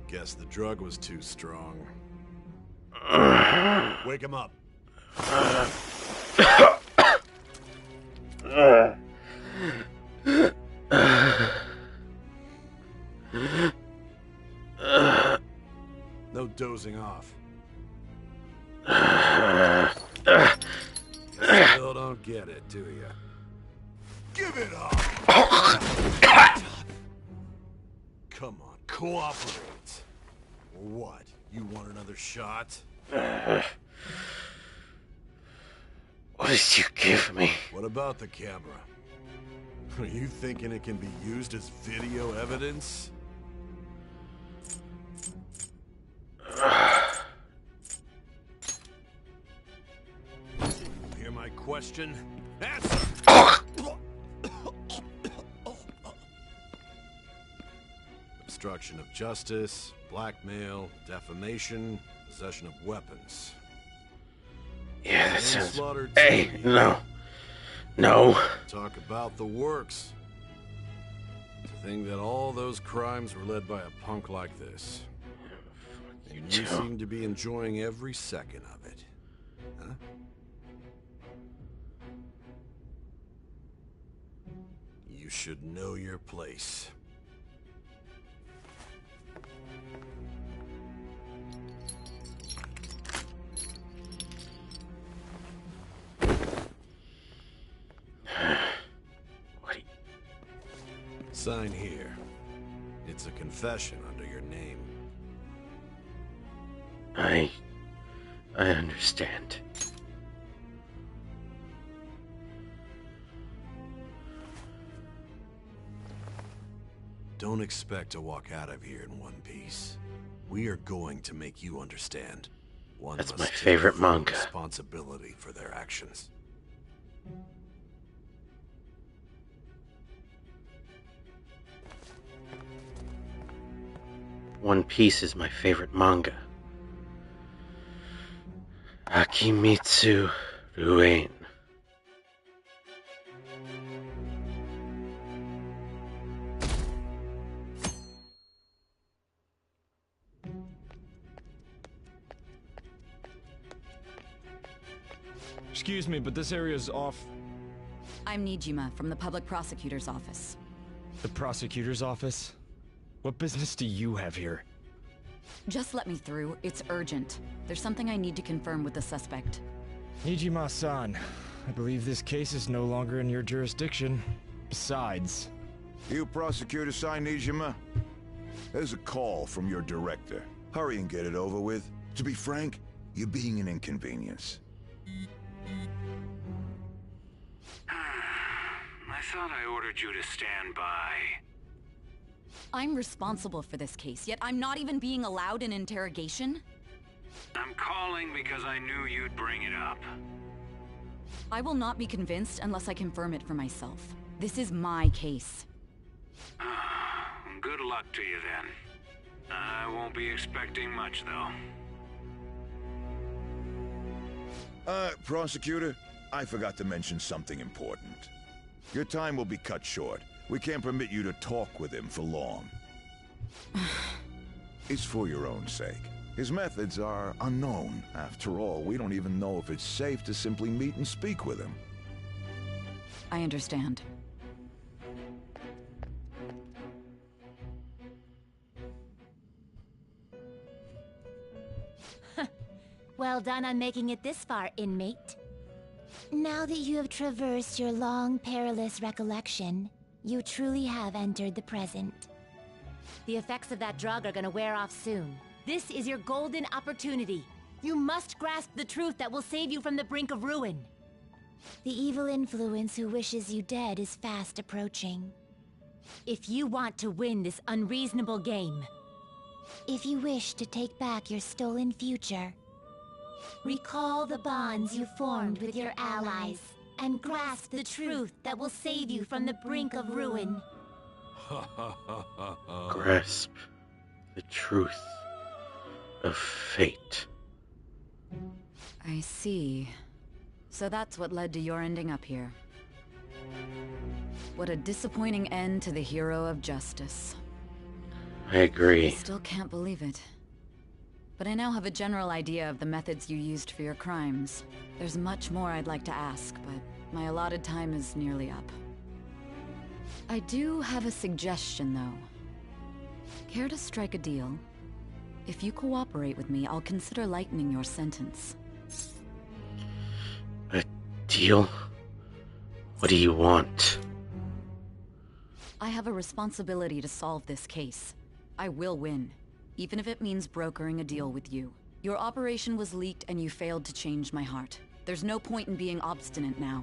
Guess the drug was too strong. Wake him up. No dozing off. Still don't get it, do you? Give it up! Come on, cooperate. What? You want another shot? What did you give me? What about the camera? Are you thinking it can be used as video evidence? Hear my question? Answer! Obstruction of justice, blackmail, defamation, possession of weapons. Yeah, that sounds... Manslaughter Hey, too. no. No. Talk about the works. To think that all those crimes were led by a punk like this. And you seem to be enjoying every second of it. Huh? You should know your place. Sign here. It's a confession under your name. I understand. Don't expect to walk out of here in one piece. We are going to make you understand. One That's must my take favorite full manga. Responsibility for their actions. One Piece is my favorite manga. Akimitsu Ruin. Excuse me, but this area's off. I'm Nijima from the public prosecutor's office. The prosecutor's office? What business do you have here? Just let me through. It's urgent. There's something I need to confirm with the suspect. Nijima-san, I believe this case is no longer in your jurisdiction. Besides... You prosecutor signed Nijima? There's a call from your director. Hurry and get it over with. To be frank, you're being an inconvenience. I thought I ordered you to stand by. I'm responsible for this case, yet I'm not even being allowed an interrogation? I'm calling because I knew you'd bring it up. I will not be convinced unless I confirm it for myself. This is my case. Good luck to you then. I won't be expecting much, though. Prosecutor, I forgot to mention something important. Your time will be cut short. We can't permit you to talk with him for long. It's for your own sake. His methods are unknown. After all, we don't even know if it's safe to simply meet and speak with him. I understand. Well done on making it this far, inmate. Now that you have traversed your long, perilous recollection, you truly have entered the present. The effects of that drug are gonna wear off soon. This is your golden opportunity. You must grasp the truth that will save you from the brink of ruin. The evil influence who wishes you dead is fast approaching. If you want to win this unreasonable game, if you wish to take back your stolen future, recall the bonds you formed with your allies, and grasp the truth that will save you from the brink of ruin. Grasp the truth of fate. I see. So that's what led to your ending up here. What a disappointing end to the hero of justice. I agree. I still can't believe it. But I now have a general idea of the methods you used for your crimes. There's much more I'd like to ask, but my allotted time is nearly up. I do have a suggestion, though. Care to strike a deal? If you cooperate with me, I'll consider lightening your sentence. A deal? What do you want? I have a responsibility to solve this case. I will win, even if it means brokering a deal with you. Your operation was leaked and you failed to change my heart. There's no point in being obstinate now.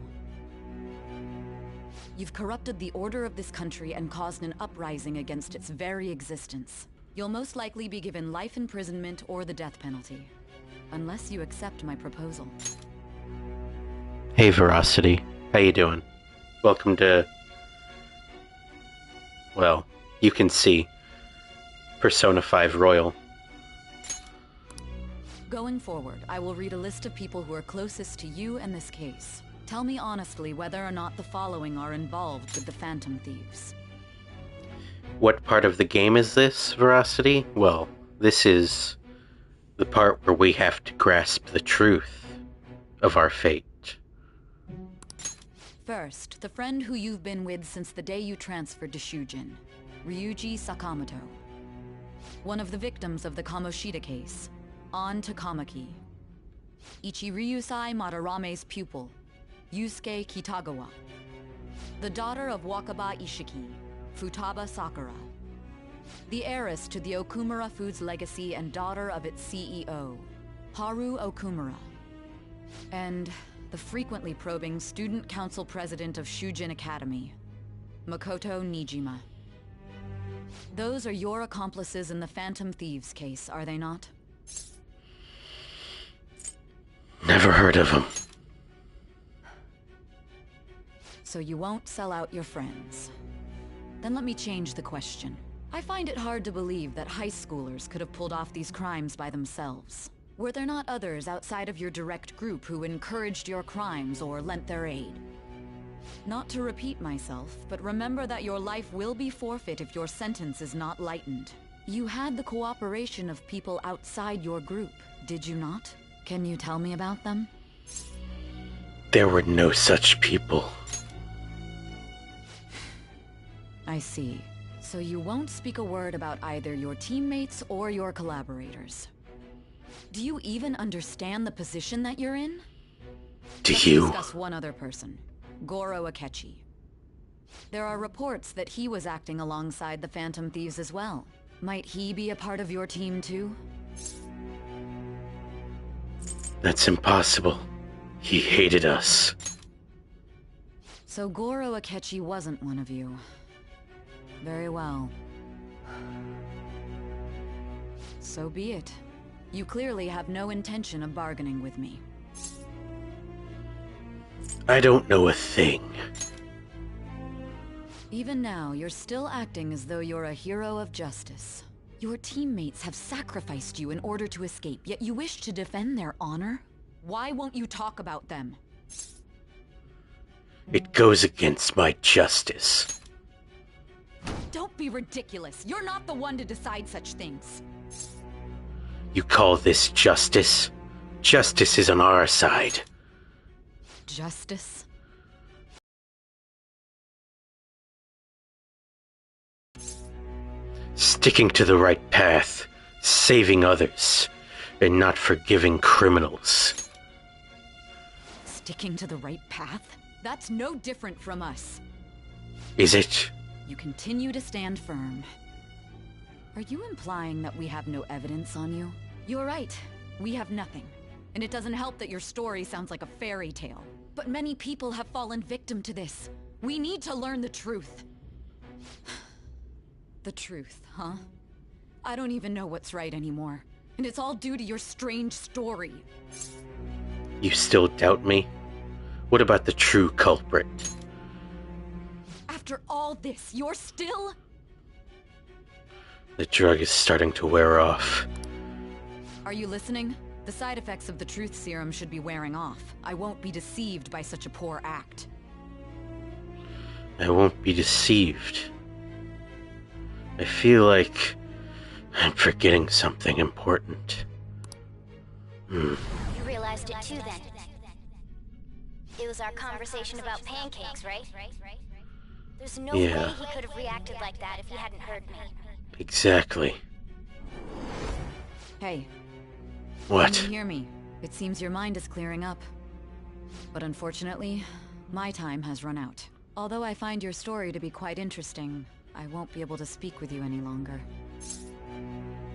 You've corrupted the order of this country and caused an uprising against its very existence. You'll most likely be given life imprisonment or the death penalty. Unless you accept my proposal. Hey, Veracity. How you doing? Welcome to... Well, you can see Persona 5 Royal. Going forward, I will read a list of people who are closest to you and this case. Tell me honestly whether or not the following are involved with the Phantom Thieves. What part of the game is this, Veracity? Well, this is the part where we have to grasp the truth of our fate. First, the friend who you've been with since the day you transferred to Shujin, Ryuji Sakamoto. One of the victims of the Kamoshida case, An Takamaki. Ichiryusai Madarame's pupil, Yusuke Kitagawa. The daughter of Wakaba Ishiki, Futaba Sakura. The heiress to the Okumura Foods legacy and daughter of its CEO, Haru Okumura. And the frequently probing student council president of Shujin Academy, Makoto Nijima. Those are your accomplices in the Phantom Thieves case, are they not? Never heard of him. So you won't sell out your friends. Then let me change the question. I find it hard to believe that high schoolers could have pulled off these crimes by themselves. Were there not others outside of your direct group who encouraged your crimes or lent their aid? Not to repeat myself, but remember that your life will be forfeit if your sentence is not lightened. You had the cooperation of people outside your group, did you not? Can you tell me about them? There were no such people. I see. So you won't speak a word about either your teammates or your collaborators. Do you even understand the position that you're in? Do you? Let's discuss one other person, Goro Akechi. There are reports that he was acting alongside the Phantom Thieves as well. Might he be a part of your team too? That's impossible. He hated us. So Goro Akechi wasn't one of you. Very well. So be it. You clearly have no intention of bargaining with me. I don't know a thing. Even now, you're still acting as though you're a hero of justice. Your teammates have sacrificed you in order to escape, yet you wish to defend their honor? Why won't you talk about them? It goes against my justice. Don't be ridiculous. You're not the one to decide such things. You call this justice? Justice is on our side. Justice? Sticking to the right path, saving others, and not forgiving criminals. Sticking to the right path? That's no different from us. Is it? You continue to stand firm. Are you implying that we have no evidence on you? You're right. We have nothing. And it doesn't help that your story sounds like a fairy tale. But many people have fallen victim to this. We need to learn the truth. The truth, huh? I don't even know what's right anymore. And it's all due to your strange story. You still doubt me? What about the true culprit? After all this, you're still... The drug is starting to wear off. Are you listening? The side effects of the truth serum should be wearing off. I won't be deceived by such a poor act. I won't be deceived. I feel like I'm forgetting something important. You realized it too, then. It was our conversation about pancakes, right? There's no way he could have reacted like that if he hadn't heard me. Exactly. Hey. What? Can you hear me? It seems your mind is clearing up. But unfortunately, my time has run out. Although I find your story to be quite interesting, I won't be able to speak with you any longer.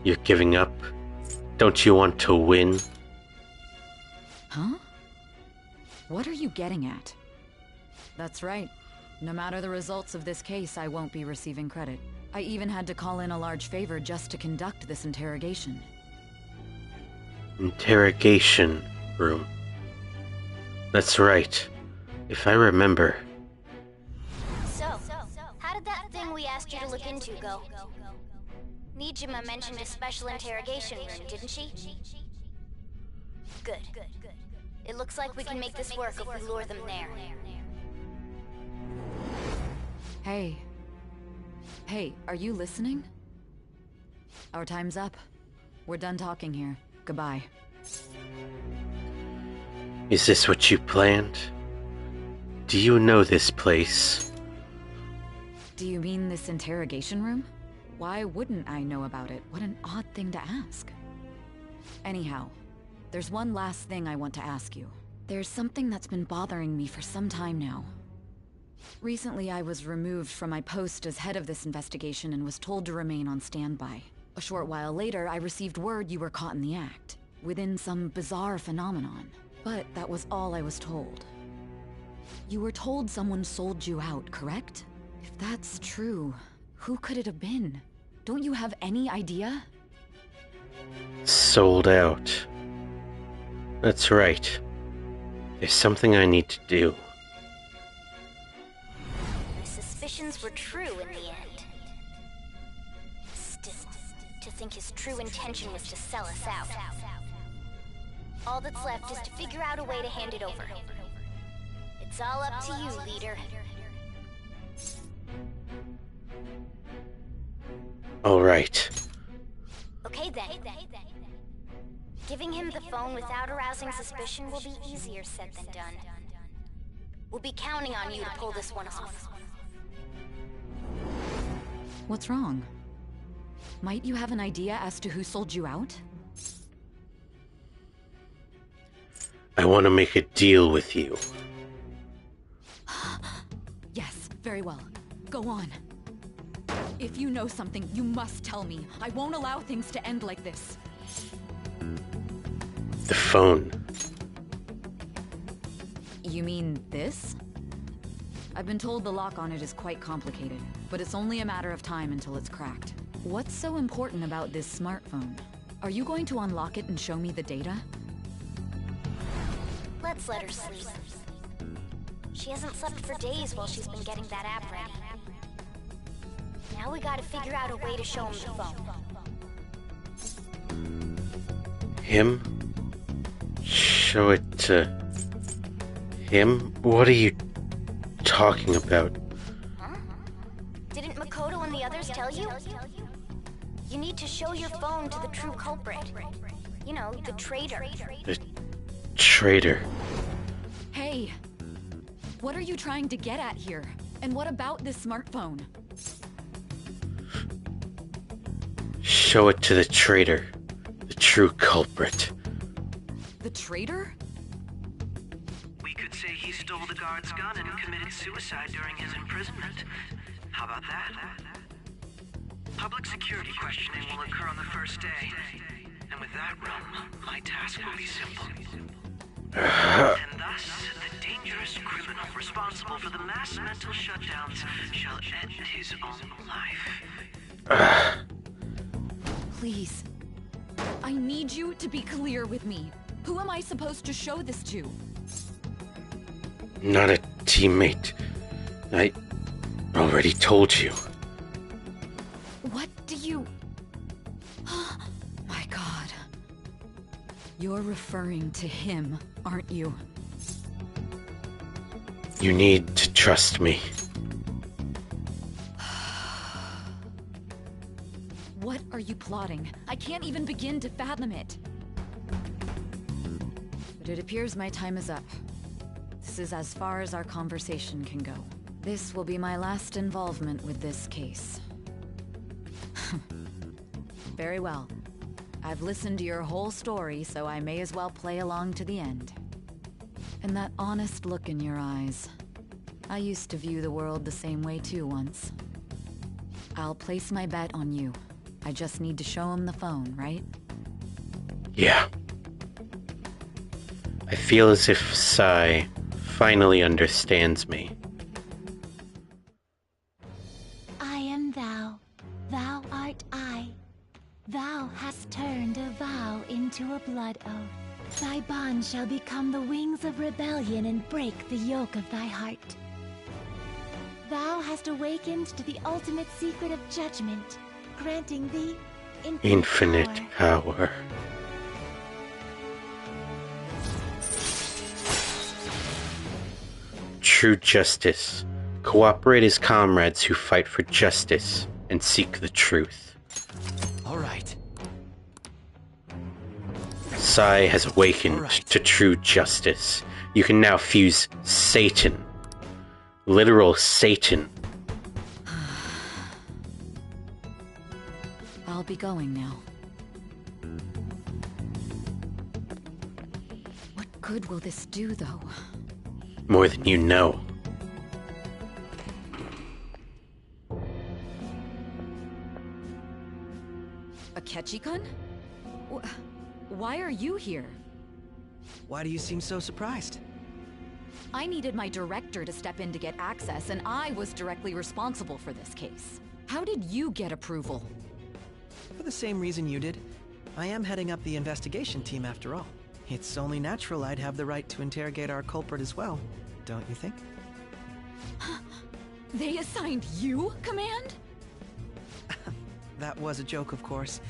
You're giving up? Don't you want to win? Huh? What are you getting at? That's right. No matter the results of this case, I won't be receiving credit. I even had to call in a large favor just to conduct this interrogation. Interrogation room. That's right. If I remember. So, how did that thing we asked you to look into go? Nijima mentioned a special interrogation room, didn't she? Good. It looks like we can make this work if we lure them there. Hey. Hey, are you listening? Our time's up. We're done talking here. Goodbye. Is this what you planned? Do you know this place? Do you mean this interrogation room? Why wouldn't I know about it? What an odd thing to ask. Anyhow, there's one last thing I want to ask you. There's something that's been bothering me for some time now. Recently, I was removed from my post as head of this investigation and was told to remain on standby. A short while later, I received word you were caught in the act, within some bizarre phenomenon. But that was all I was told. You were told someone sold you out, correct? If that's true, who could it have been? Don't you have any idea? Sold out. That's right. There's something I need to do. My suspicions were true in the end. Still, to think his true intention was to sell us out. All that's left is to figure out a way to hand it over. It's all up to you, leader. All right. Okay then. Giving him the phone without arousing suspicion will be easier said than done. We'll be counting on you to pull this one off. What's wrong? Might you have an idea as to who sold you out? I want to make a deal with you. Yes, very well. Go on. If you know something, you must tell me. I won't allow things to end like this. The phone. You mean this? I've been told the lock on it is quite complicated, but it's only a matter of time until it's cracked. What's so important about this smartphone? Are you going to unlock it and show me the data? Let's let her sleep. She hasn't slept for days while she's been getting that app ready. Now we gotta figure out a way to show him the phone. Him? Show it to him? What are you talking about? Huh? Didn't Makoto and the others tell you? You need to show your phone to the true culprit. You know, the traitor. The traitor. Hey! What are you trying to get at here? And what about this smartphone? Show it to the traitor. The true culprit. The traitor? We could say he stole the guard's gun and committed suicide during his imprisonment. How about that? Public security questioning will occur on the first day. And with that realm, my task will be simple. And thus, the dangerous criminal responsible for the mass mental shutdowns shall end his own life. Please. I need you to be clear with me. Who am I supposed to show this to? Not a teammate. I already told you. What do you... My God. You're referring to him, aren't you? You need to trust me. What are you plotting? I can't even begin to fathom it. But it appears my time is up. This is as far as our conversation can go. This will be my last involvement with this case. Very well. I've listened to your whole story, so I may as well play along to the end. And that honest look in your eyes. I used to view the world the same way too once. I'll place my bet on you. I just need to show him the phone, right? Yeah. I feel as if Sai finally understands me. I am thou. Thou art I. Thou hast turned a vow into a blood oath. Thy bond shall become the wings of rebellion and break the yoke of thy heart. Thou hast awakened to the ultimate secret of judgment, granting thee Infinite power. True justice. Cooperate as comrades who fight for justice and seek the truth. All right. Sai has awakened to true justice. You can now fuse Satan. Literal Satan. I'll be going now. What good will this do, though? More than you know. Akechi-kun? Why are you here? Why do you seem so surprised? I needed my director to step in to get access, and I was directly responsible for this case. How did you get approval? For the same reason you did. I am heading up the investigation team after all. It's only natural I'd have the right to interrogate our culprit as well, don't you think? They assigned you command? That was a joke, of course.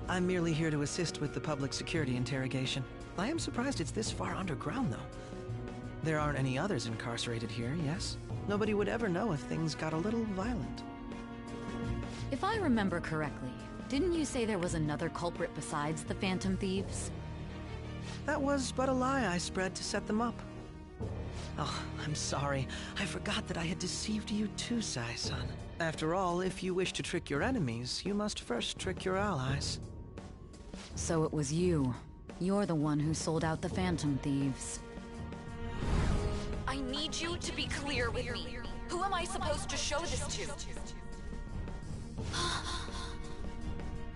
I'm merely here to assist with the public security interrogation. I am surprised it's this far underground, though. There aren't any others incarcerated here, yes? Nobody would ever know if things got a little violent. If I remember correctly, didn't you say there was another culprit besides the Phantom Thieves? That was but a lie I spread to set them up. Oh, I'm sorry. I forgot that I had deceived you too, Sai-san. After all, if you wish to trick your enemies, you must first trick your allies. So it was you. You're the one who sold out the Phantom Thieves. I need you to be clear with me. Who am I supposed to show this to?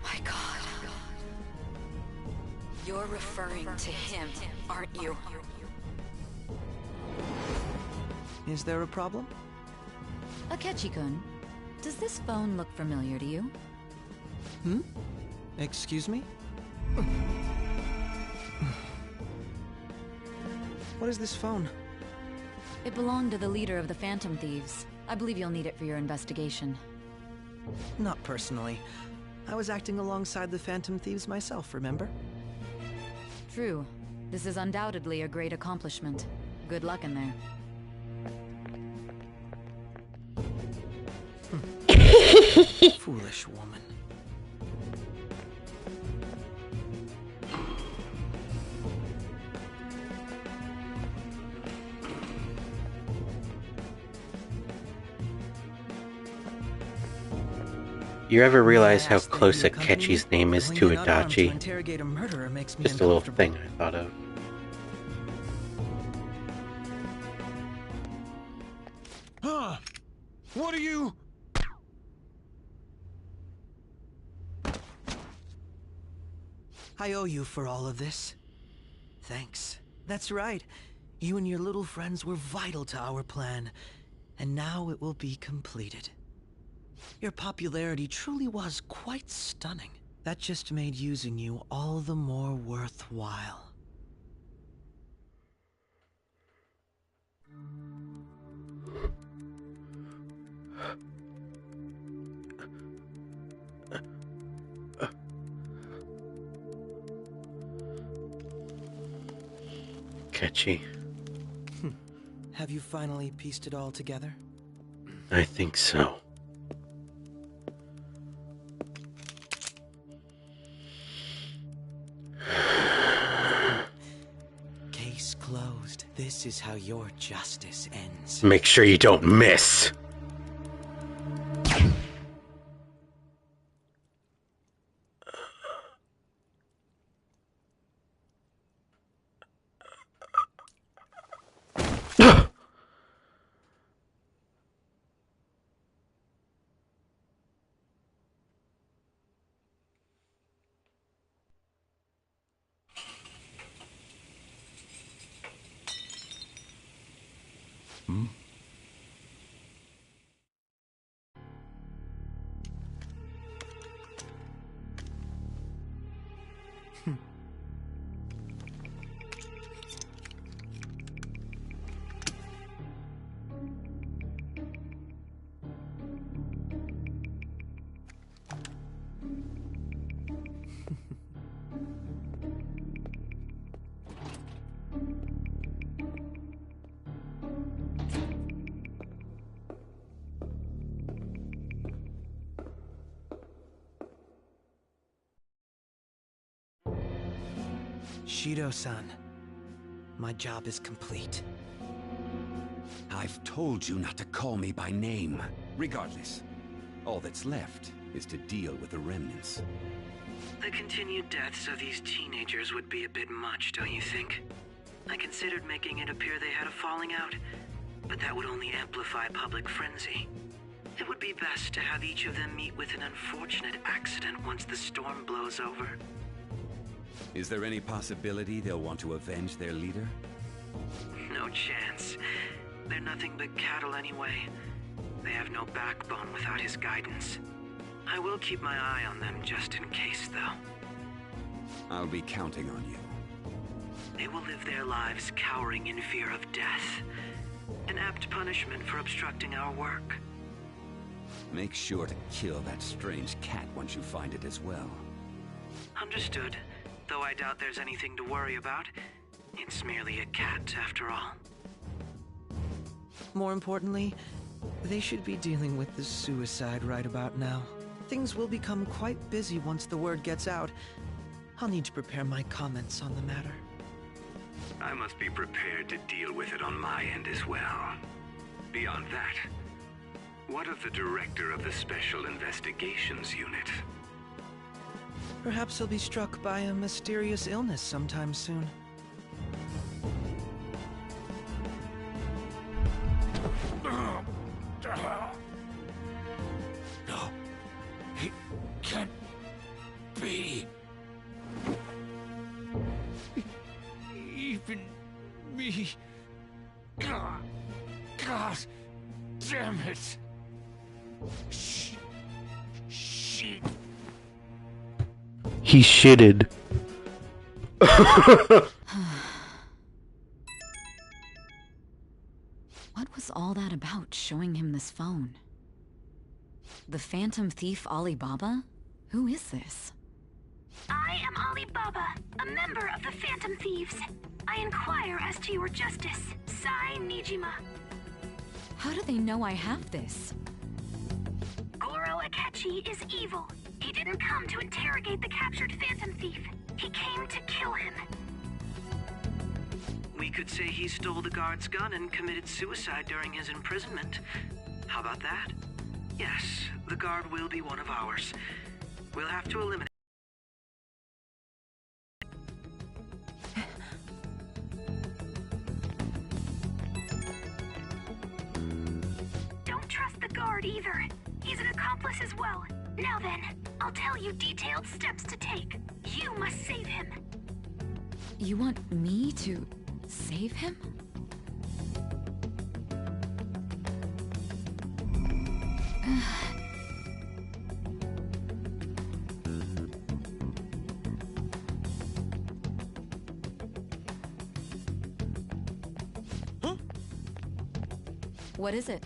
My God. You're referring to him, aren't you? Is there a problem? Akechi-kun, does this phone look familiar to you? Hmm? Excuse me? What is this phone? It belonged to the leader of the Phantom Thieves. I believe you'll need it for your investigation. Not personally. I was acting alongside the Phantom Thieves myself, remember? True. This is undoubtedly a great accomplishment. Good luck in there. Foolish woman. You ever realize how close Akechi's name is to Being unarmed to Adachi? interrogate a murderer makes me Just a little uncomfortable. thing I thought of. Huh? What are you? I owe you for all of this. Thanks. That's right. You and your little friends were vital to our plan, and now it will be completed. Your popularity truly was quite stunning. That just made using you all the more worthwhile. Akechi, Have you finally pieced it all together? I think so. this is how your justice ends. Make sure you don't miss. Shido-san, my job is complete. I've told you not to call me by name. Regardless, all that's left is to deal with the remnants. The continued deaths of these teenagers would be a bit much, don't you think? I considered making it appear they had a falling out, but that would only amplify public frenzy. It would be best to have each of them meet with an unfortunate accident once the storm blows over. Is there any possibility they'll want to avenge their leader? No chance. They're nothing but cattle anyway. They have no backbone without his guidance. I will keep my eye on them just in case, though. I'll be counting on you. They will live their lives cowering in fear of death. An apt punishment for obstructing our work. Make sure to kill that strange cat once you find it as well. Understood. Though I doubt there's anything to worry about. It's merely a cat, after all. More importantly, they should be dealing with the suicide right about now. Things will become quite busy once the word gets out. I'll need to prepare my comments on the matter. I must be prepared to deal with it on my end as well. Beyond that, what of the director of the Special Investigations Unit? Perhaps he'll be struck by a mysterious illness sometime soon. No, it can't be. Even me. God damn it. Shit. He shitted. What was all that about, showing him this phone? The Phantom Thief Alibaba? Who is this? I am Alibaba, a member of the Phantom Thieves. I inquire as to your justice, Nijima. How do they know I have this? Goro Akechi is evil. He didn't come to interrogate the captured Phantom Thief. He came to kill him. We could say he stole the guard's gun and committed suicide during his imprisonment. How about that? Yes, the guard will be one of ours. We'll have to eliminate... Don't trust the guard either. He's an accomplice as well. Now then, I'll tell you detailed steps to take. You must save him. You want me to save him? Huh? What is it?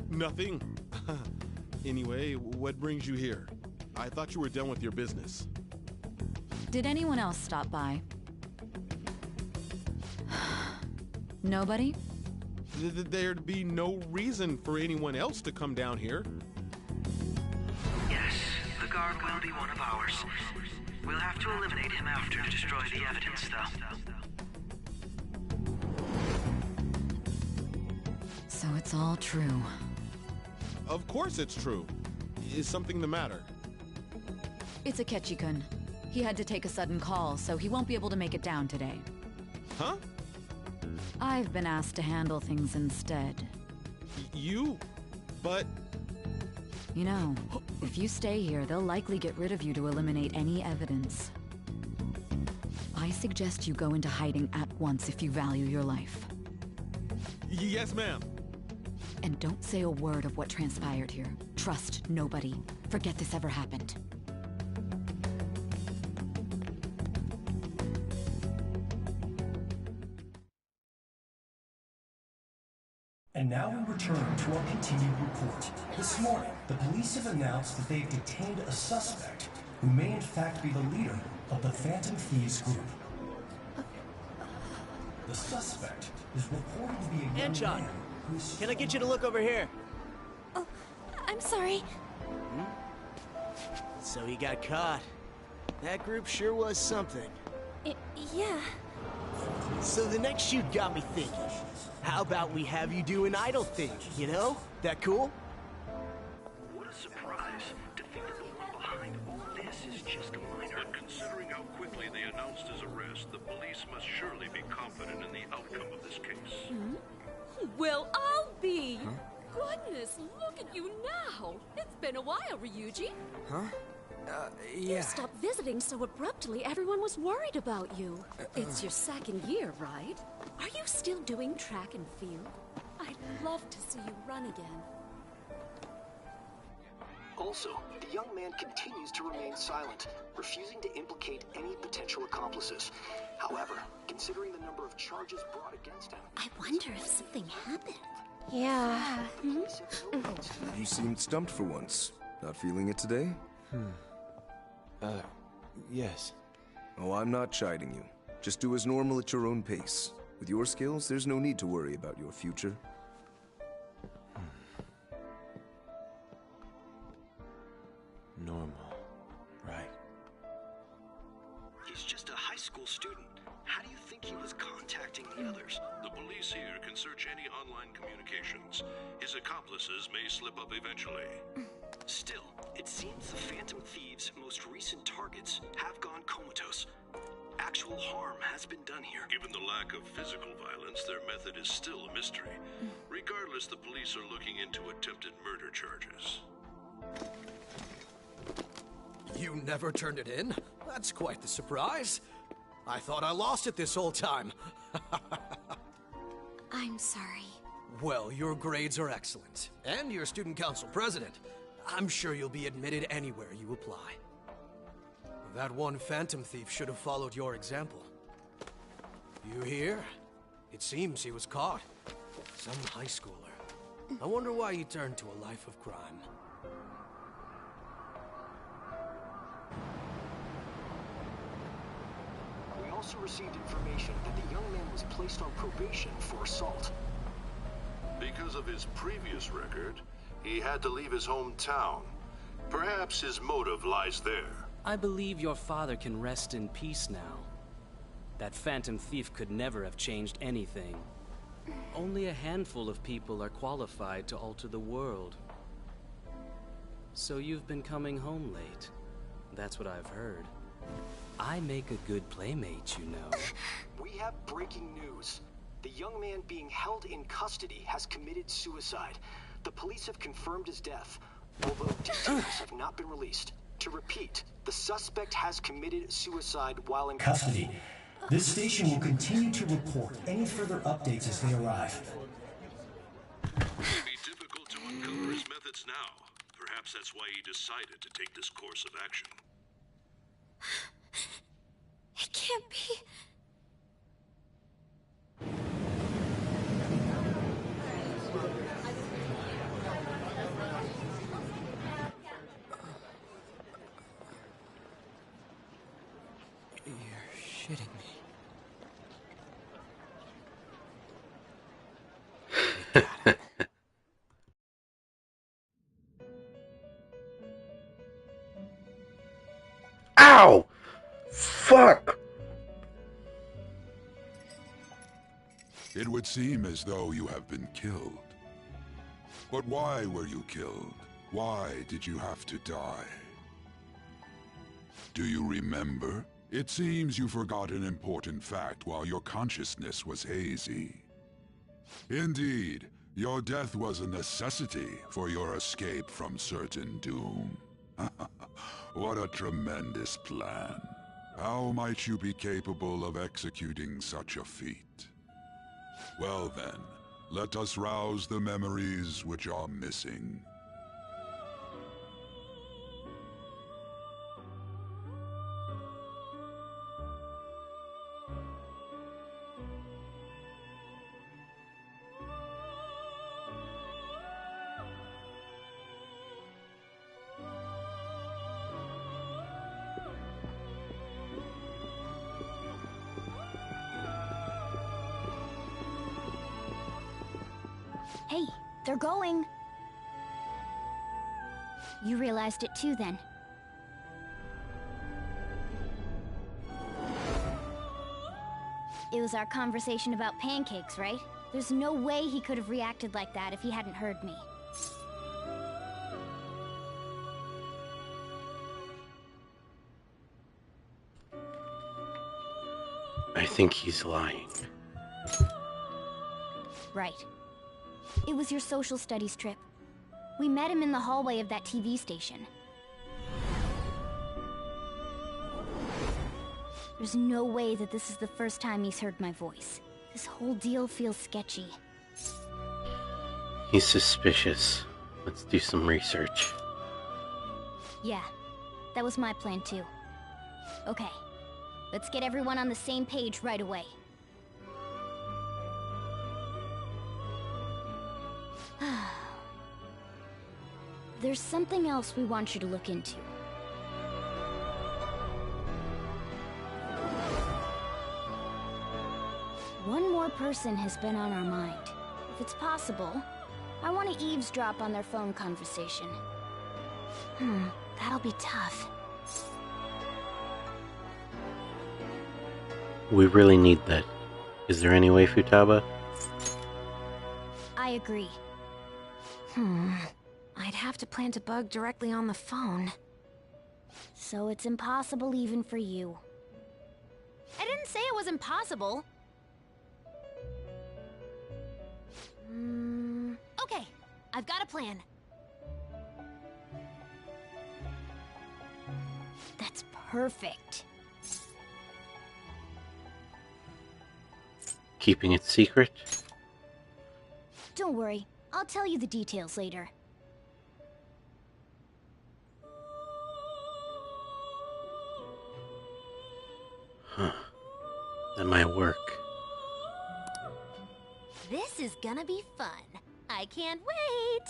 Nothing. Anyway, what brings you here? I thought you were done with your business. Did anyone else stop by? Nobody? There'd be no reason for anyone else to come down here. Yes, the guard will be one of ours. We'll have to eliminate him after to destroy the evidence, though. That's all true. Of course it's true. Is something the matter? It's Akechi-kun. He had to take a sudden call, so he won't be able to make it down today. Huh? I've been asked to handle things instead. You? But... You know, if you stay here, they'll likely get rid of you to eliminate any evidence. I suggest you go into hiding at once if you value your life. Yes, ma'am. And don't say a word of what transpired here. Trust nobody. Forget this ever happened. And now we return to our continued report. This morning, the police have announced that they've detained a suspect who may in fact be the leader of the Phantom Thieves group. The suspect is reported to be a young man who's... Can I get you to look over here? Oh, I'm sorry. So he got caught. That group sure was something. Yeah. So the next shoot got me thinking. How about we have you do an idol thing, you know? That cool? What a surprise to think that the one behind all this is just a minor. But considering how quickly they announced his arrest, the police must surely be confident in the outcome of this case. Well, I'll be. Goodness, look at you now. It's been a while, Ryuji. Huh? You stopped visiting so abruptly, everyone was worried about you. It's your second year, right? Are you still doing track and field? I'd love to see you run again. Also, the young man continues to remain silent, refusing to implicate any potential accomplices. However, considering the number of charges brought against him... I wonder if something happened. Yeah. You seemed stumped for once. Not feeling it today? Yes. Oh, I'm not chiding you. Just do as normal at your own pace. With your skills, there's no need to worry about your future. Normal. Right. He's just a high school student. How do you think he was contacting the others? The police here can search any online communications. His accomplices may slip up eventually. Still, it seems the Phantom Thieves' most recent targets have gone comatose. Actual harm has been done here. Given the lack of physical violence, their method is still a mystery. Regardless, the police are looking into attempted murder charges. You never turned it in? That's quite the surprise. I thought I lost it this whole time. I'm sorry. Well, your grades are excellent. And you're student council president. I'm sure you'll be admitted anywhere you apply. That one Phantom Thief should have followed your example. You hear? It seems he was caught. Some high schooler. I wonder why he turned to a life of crime. We also received information that the young man was placed on probation for assault. Because of his previous record, he had to leave his hometown. Perhaps his motive lies there. I believe your father can rest in peace now. That Phantom Thief could never have changed anything. Only a handful of people are qualified to alter the world. So you've been coming home late. That's what I've heard. I make a good playmate, you know. We have breaking news. The young man being held in custody has committed suicide. The police have confirmed his death, although details have not been released. To repeat, the suspect has committed suicide while in custody. This station will continue to report any further updates as they arrive. It would be difficult to uncover his methods now. Perhaps that's why he decided to take this course of action. It can't be. You're shitting me. Ow! Fuck! It would seem as though you have been killed. But why were you killed? Why did you have to die? Do you remember? It seems you forgot an important fact while your consciousness was hazy. Indeed, your death was a necessity for your escape from certain doom. What a tremendous plan. How might you be capable of executing such a feat? Well then, let us rouse the memories which are missing. Hey, they're going. You realized it too, then. It was our conversation about pancakes, right? There's no way he could have reacted like that if he hadn't heard me. I think he's lying. Right. It was your social studies trip. We met him in the hallway of that TV station. There's no way that this is the first time he's heard my voice. This whole deal feels sketchy. He's suspicious. Let's do some research. Yeah, that was my plan too. Okay, let's get everyone on the same page right away. There's something else we want you to look into. One more person has been on our mind. If it's possible, I want to eavesdrop on their phone conversation. That'll be tough. We really need that. Is there any way, Futaba? I agree. I'd have to plant a bug directly on the phone. So it's impossible even for you. I didn't say it was impossible. Okay, I've got a plan. That's perfect. Keeping it secret? Don't worry, I'll tell you the details later. Huh. That might work. This is gonna be fun. I can't wait!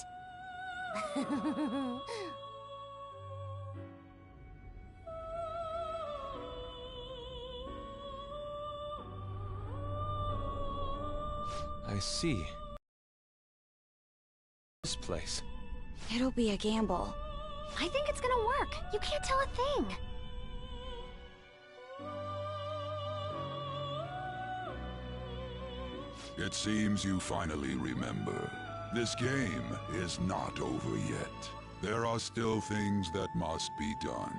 I see. This place. It'll be a gamble. I think it's gonna work. You can't tell a thing. It seems you finally remember. This game is not over yet. There are still things that must be done.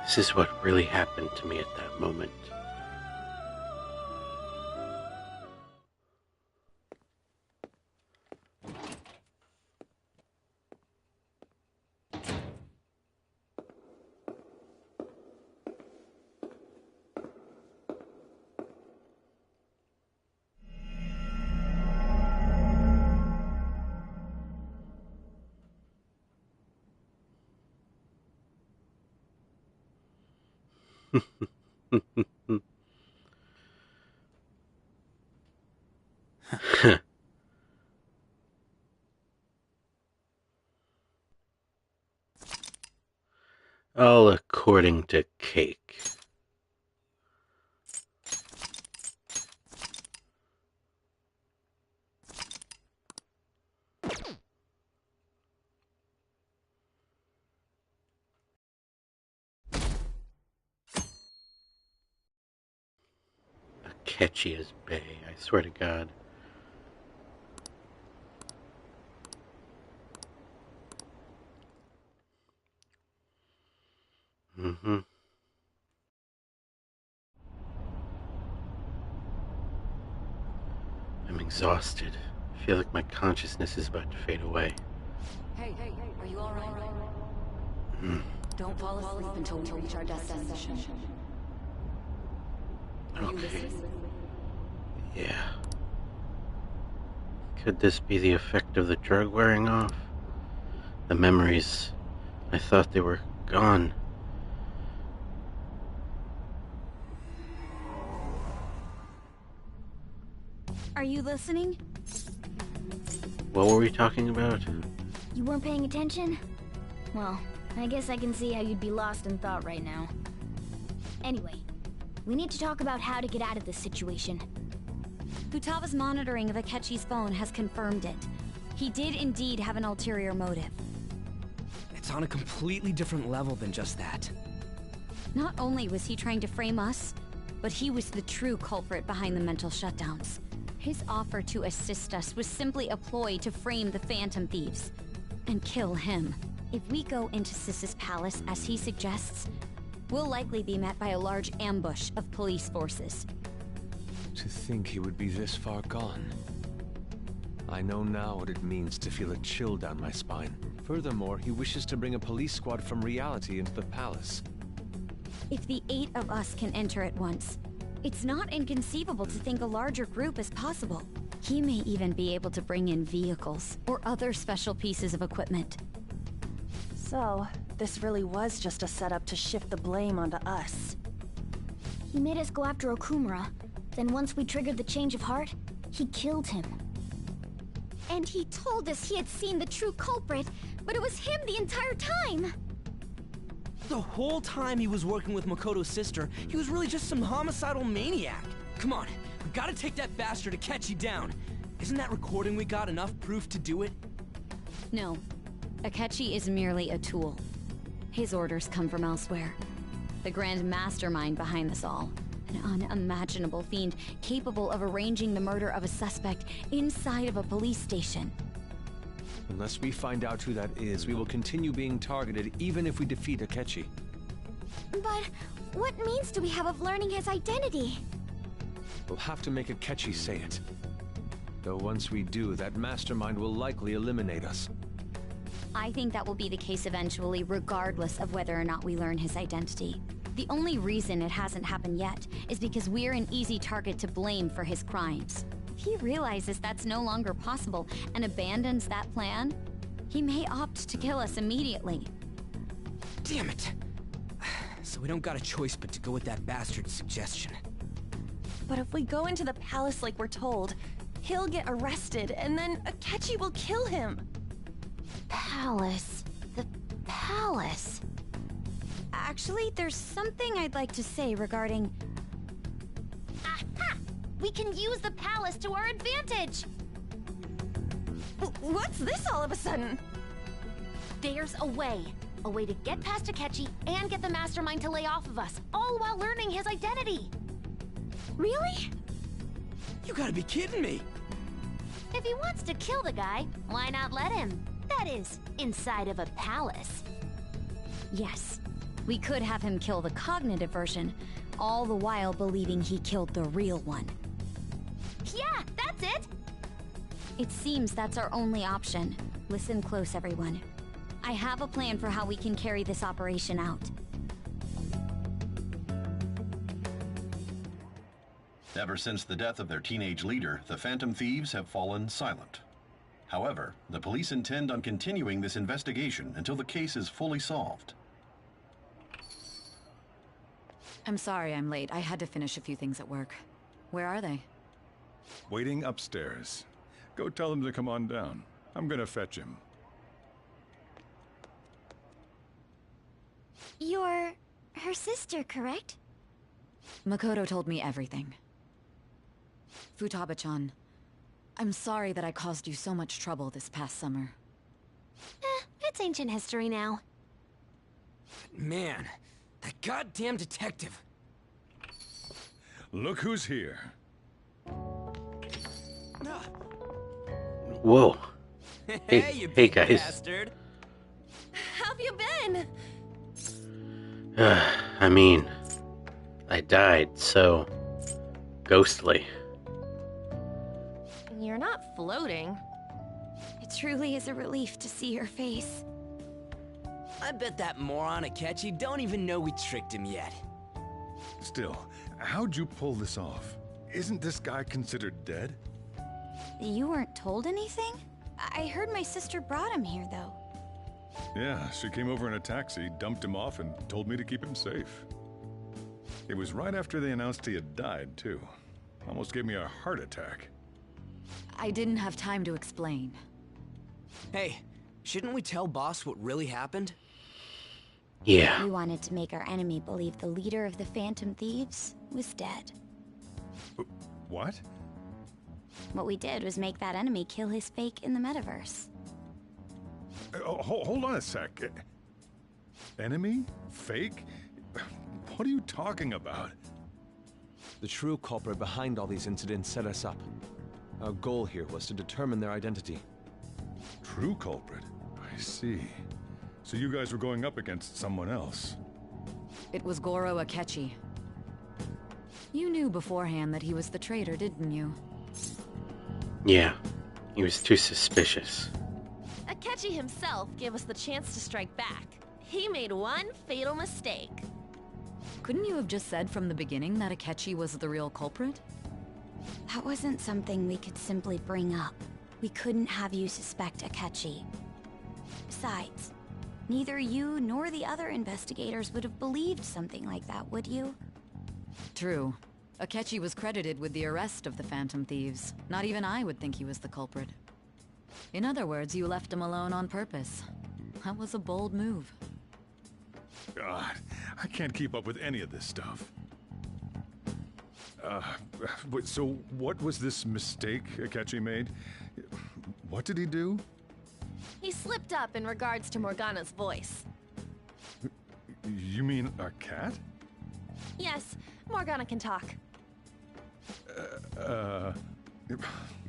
This is what really happened to me at that moment. All according to Cake. Akechi as Bay, I swear to God. Mm-hmm. I'm exhausted. I feel like my consciousness is about to fade away. Hey, are you alright? Don't fall asleep until we reach our destination. Are you listening? Yeah. Could this be the effect of the drug wearing off? The memories, I thought they were gone. Are you listening? What were we talking about? You weren't paying attention? Well, I guess I can see how you'd be lost in thought right now. Anyway, we need to talk about how to get out of this situation. Futaba's monitoring of Akechi's phone has confirmed it. He did indeed have an ulterior motive. It's on a completely different level than just that. Not only was he trying to frame us, but he was the true culprit behind the mental shutdowns. His offer to assist us was simply a ploy to frame the Phantom Thieves and kill him. If we go into Sis's palace as he suggests, we'll likely be met by a large ambush of police forces. To think he would be this far gone. I know now what it means to feel a chill down my spine. Furthermore, he wishes to bring a police squad from reality into the palace. If the 8 of us can enter at once, it's not inconceivable to think a larger group is possible. He may even be able to bring in vehicles or other special pieces of equipment. So, this really was just a setup to shift the blame onto us. He made us go after Okumura. Then once we triggered the change of heart, he killed him. And he told us he had seen the true culprit, but it was him the entire time! The whole time he was working with Makoto's sister, he was really just some homicidal maniac. Come on, we gotta take that bastard Akechi down. Isn't that recording we got enough proof to do it? No. Akechi is merely a tool. His orders come from elsewhere. The grand mastermind behind this all. An unimaginable fiend capable of arranging the murder of a suspect inside of a police station. Unless we find out who that is, we will continue being targeted even if we defeat Akechi. But what means do we have of learning his identity? We'll have to make Akechi say it. Though once we do, that mastermind will likely eliminate us. I think that will be the case eventually, regardless of whether or not we learn his identity. The only reason it hasn't happened yet is because we're an easy target to blame for his crimes. If he realizes that's no longer possible and abandons that plan, he may opt to kill us immediately. Damn it! So we don't got a choice but to go with that bastard's suggestion. But if we go into the palace like we're told, he'll get arrested, and then Akechi will kill him. Palace. The palace. Actually, there's something I'd like to say regarding... Aha! We can use the palace to our advantage! What's this all of a sudden? There's a way. A way to get past Akechi and get the mastermind to lay off of us, all while learning his identity. Really? You gotta be kidding me! If he wants to kill the guy, why not let him? That is, inside of a palace. Yes. We could have him kill the cognitive version, all the while believing he killed the real one. Yeah, that's it! It seems that's our only option. Listen close, everyone. I have a plan for how we can carry this operation out. Ever since the death of their teenage leader, the Phantom Thieves have fallen silent. However, the police intend on continuing this investigation until the case is fully solved. I'm sorry I'm late. I had to finish a few things at work. Where are they? Waiting upstairs. Go tell them to come on down. I'm gonna fetch him. You're her sister, correct? Makoto told me everything. Futaba-chan, I'm sorry that I caused you so much trouble this past summer. It's ancient history now. Man, that goddamn detective. Look who's here. Whoa. Hey, you hey big guys. bastard. How have you been? I mean, I died, so ghostly. You're not floating. It truly is a relief to see your face. I bet that moron Akechi don't even know we tricked him yet. Still, how'd you pull this off? Isn't this guy considered dead? You weren't told anything? I heard my sister brought him here, though. Yeah, she came over in a taxi, dumped him off, and told me to keep him safe. It was right after they announced he had died, too. Almost gave me a heart attack. I didn't have time to explain. Hey, shouldn't we tell Boss what really happened? Yeah. We wanted to make our enemy believe the leader of the Phantom Thieves was dead. What? What we did was make that enemy kill his fake in the metaverse. Hold on a sec. Enemy? Fake? What are you talking about? The true culprit behind all these incidents set us up. Our goal here was to determine their identity. True culprit? I see. So you guys were going up against someone else. It was Goro Akechi. You knew beforehand that he was the traitor, didn't you? Yeah. He was too suspicious. Akechi himself gave us the chance to strike back. He made one fatal mistake. Couldn't you have just said from the beginning that Akechi was the real culprit? That wasn't something we could simply bring up. We couldn't have you suspect Akechi. Besides, neither you nor the other investigators would have believed something like that, would you? True. Akechi was credited with the arrest of the Phantom Thieves. Not even I would think he was the culprit. In other words, you left him alone on purpose. That was a bold move. God, I can't keep up with any of this stuff. So what was this mistake Akechi made? What did he do? He slipped up in regards to Morgana's voice. You mean a cat? Yes, Morgana can talk.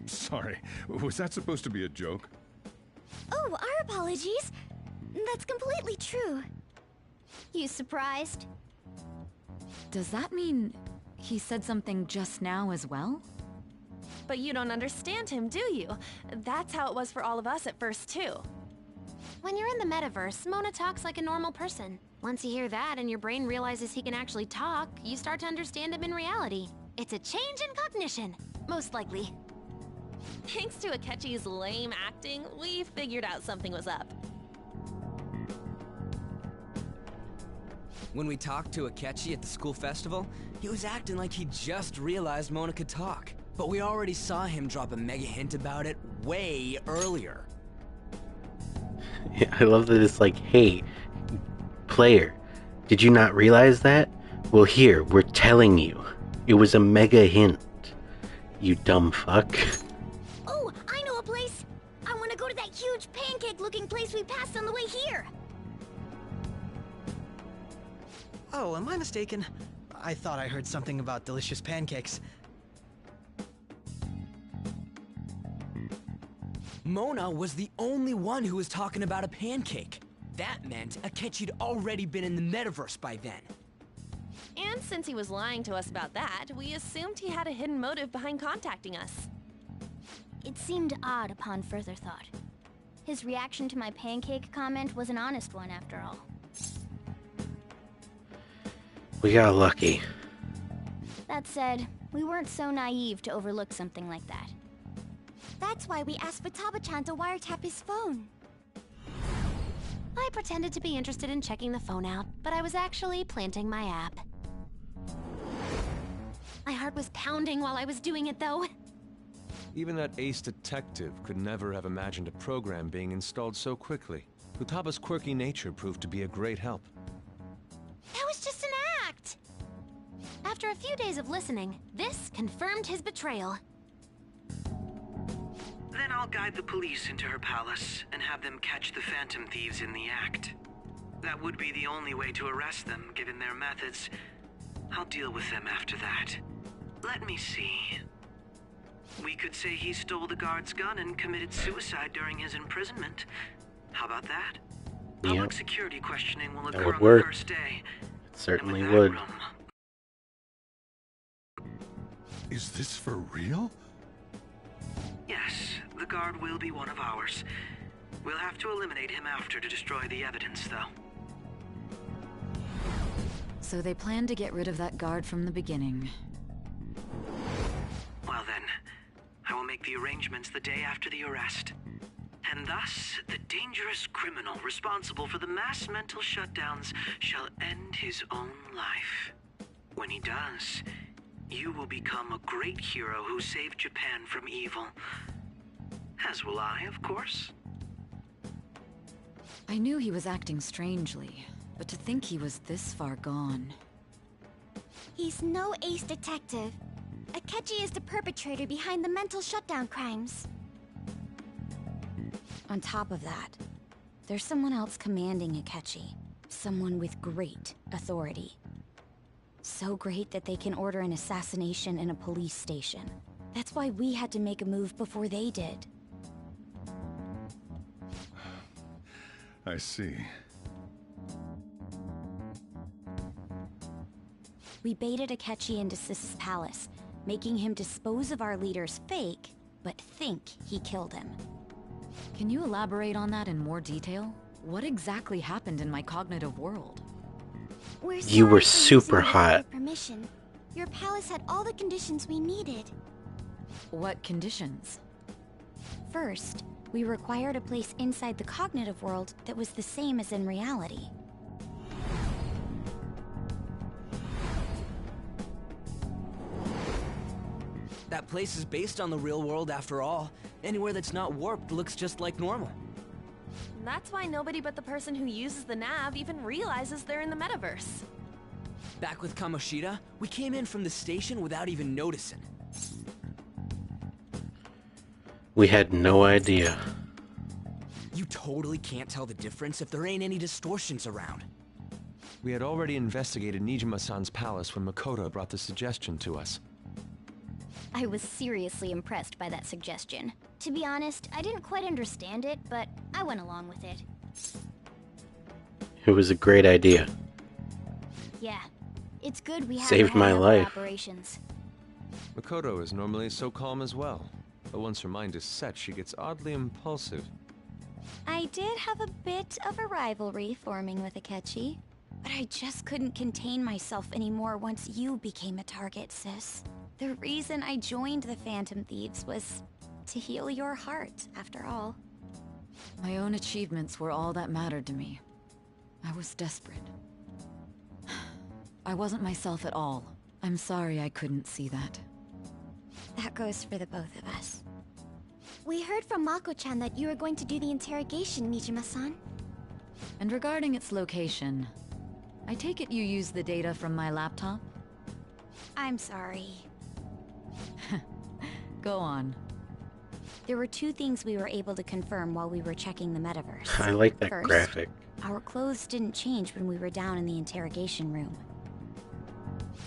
Sorry. Was that supposed to be a joke? Oh, our apologies. That's completely true. You surprised? Does that mean he said something just now as well? But you don't understand him, do you? That's how it was for all of us at first, too. When you're in the metaverse, Mona talks like a normal person. Once you hear that and your brain realizes he can actually talk, you start to understand him in reality. It's a change in cognition, most likely. Thanks to Akechi's lame acting, we figured out something was up. When we talked to Akechi at the school festival, he was acting like he just realized Mona could talk. But we already saw him drop a mega hint about it way earlier. I love that it's like, hey, player, did you not realize that? Well, here, we're telling you. It was a mega hint. You dumb fuck. Oh, I know a place! I want to go to that huge pancake-looking place we passed on the way here! Oh, am I mistaken? I thought I heard something about delicious pancakes. Mona was the only one who was talking about a pancake. That meant Akechi'd already been in the metaverse by then. And since he was lying to us about that, we assumed he had a hidden motive behind contacting us. It seemed odd upon further thought. His reaction to my pancake comment was an honest one, after all. We got lucky. That said, we weren't so naive to overlook something like that. That's why we asked Futaba-chan to wiretap his phone. I pretended to be interested in checking the phone out, but I was actually planting my app. My heart was pounding while I was doing it, though. Even that ace detective could never have imagined a program being installed so quickly. Futaba's quirky nature proved to be a great help. That was just an act! After a few days of listening, this confirmed his betrayal. Then I'll guide the police into her palace and have them catch the Phantom Thieves in the act. That would be the only way to arrest them, given their methods. I'll deal with them after that. Let me see. We could say he stole the guard's gun and committed suicide during his imprisonment. How about that? Public security questioning will occur on the first day. It certainly would. Is this for real? Yes, the guard will be one of ours. We'll have to eliminate him after to destroy the evidence, though. So they planned to get rid of that guard from the beginning. Well then, I will make the arrangements the day after the arrest. And thus, the dangerous criminal responsible for the mass mental shutdowns shall end his own life. When he does, you will become a great hero who saved Japan from evil. As will I, of course. I knew he was acting strangely, but to think he was this far gone. He's no ace detective. Akechi is the perpetrator behind the mental shutdown crimes. On top of that, there's someone else commanding Akechi. Someone with great authority. So great that they can order an assassination in a police station. That's why we had to make a move before they did. I see. We baited Akechi into Sis's palace, making him dispose of our leader's fake, but think he killed him. Can you elaborate on that in more detail? What exactly happened in my cognitive world? You were super hot. Permission. Your palace had all the conditions we needed. What conditions? First, we required a place inside the cognitive world that was the same as in reality. That place is based on the real world after all. Anywhere that's not warped looks just like normal. That's why nobody but the person who uses the nav even realizes they're in the metaverse. Back with Kamoshida, we came in from the station without even noticing. We had no idea. You totally can't tell the difference if there ain't any distortions around. We had already investigated Nijima-san's palace when Makoto brought the suggestion to us. I was seriously impressed by that suggestion. To be honest, I didn't quite understand it, but I went along with it. It was a great idea. Yeah, it's good we have Saved my life. Operations. Makoto is normally so calm as well, but once her mind is set, she gets oddly impulsive. I did have a bit of a rivalry forming with Akechi, but I just couldn't contain myself anymore once you became a target, sis. The reason I joined the Phantom Thieves was to heal your heart, after all. My own achievements were all that mattered to me. I was desperate. I wasn't myself at all. I'm sorry I couldn't see that. That goes for the both of us. We heard from Mako-chan that you were going to do the interrogation, Nijima-san. And regarding its location, I take it you used the data from my laptop? I'm sorry. Go on. There were two things we were able to confirm while we were checking the metaverse. I like that First, graphic. Our clothes didn't change when we were down in the interrogation room.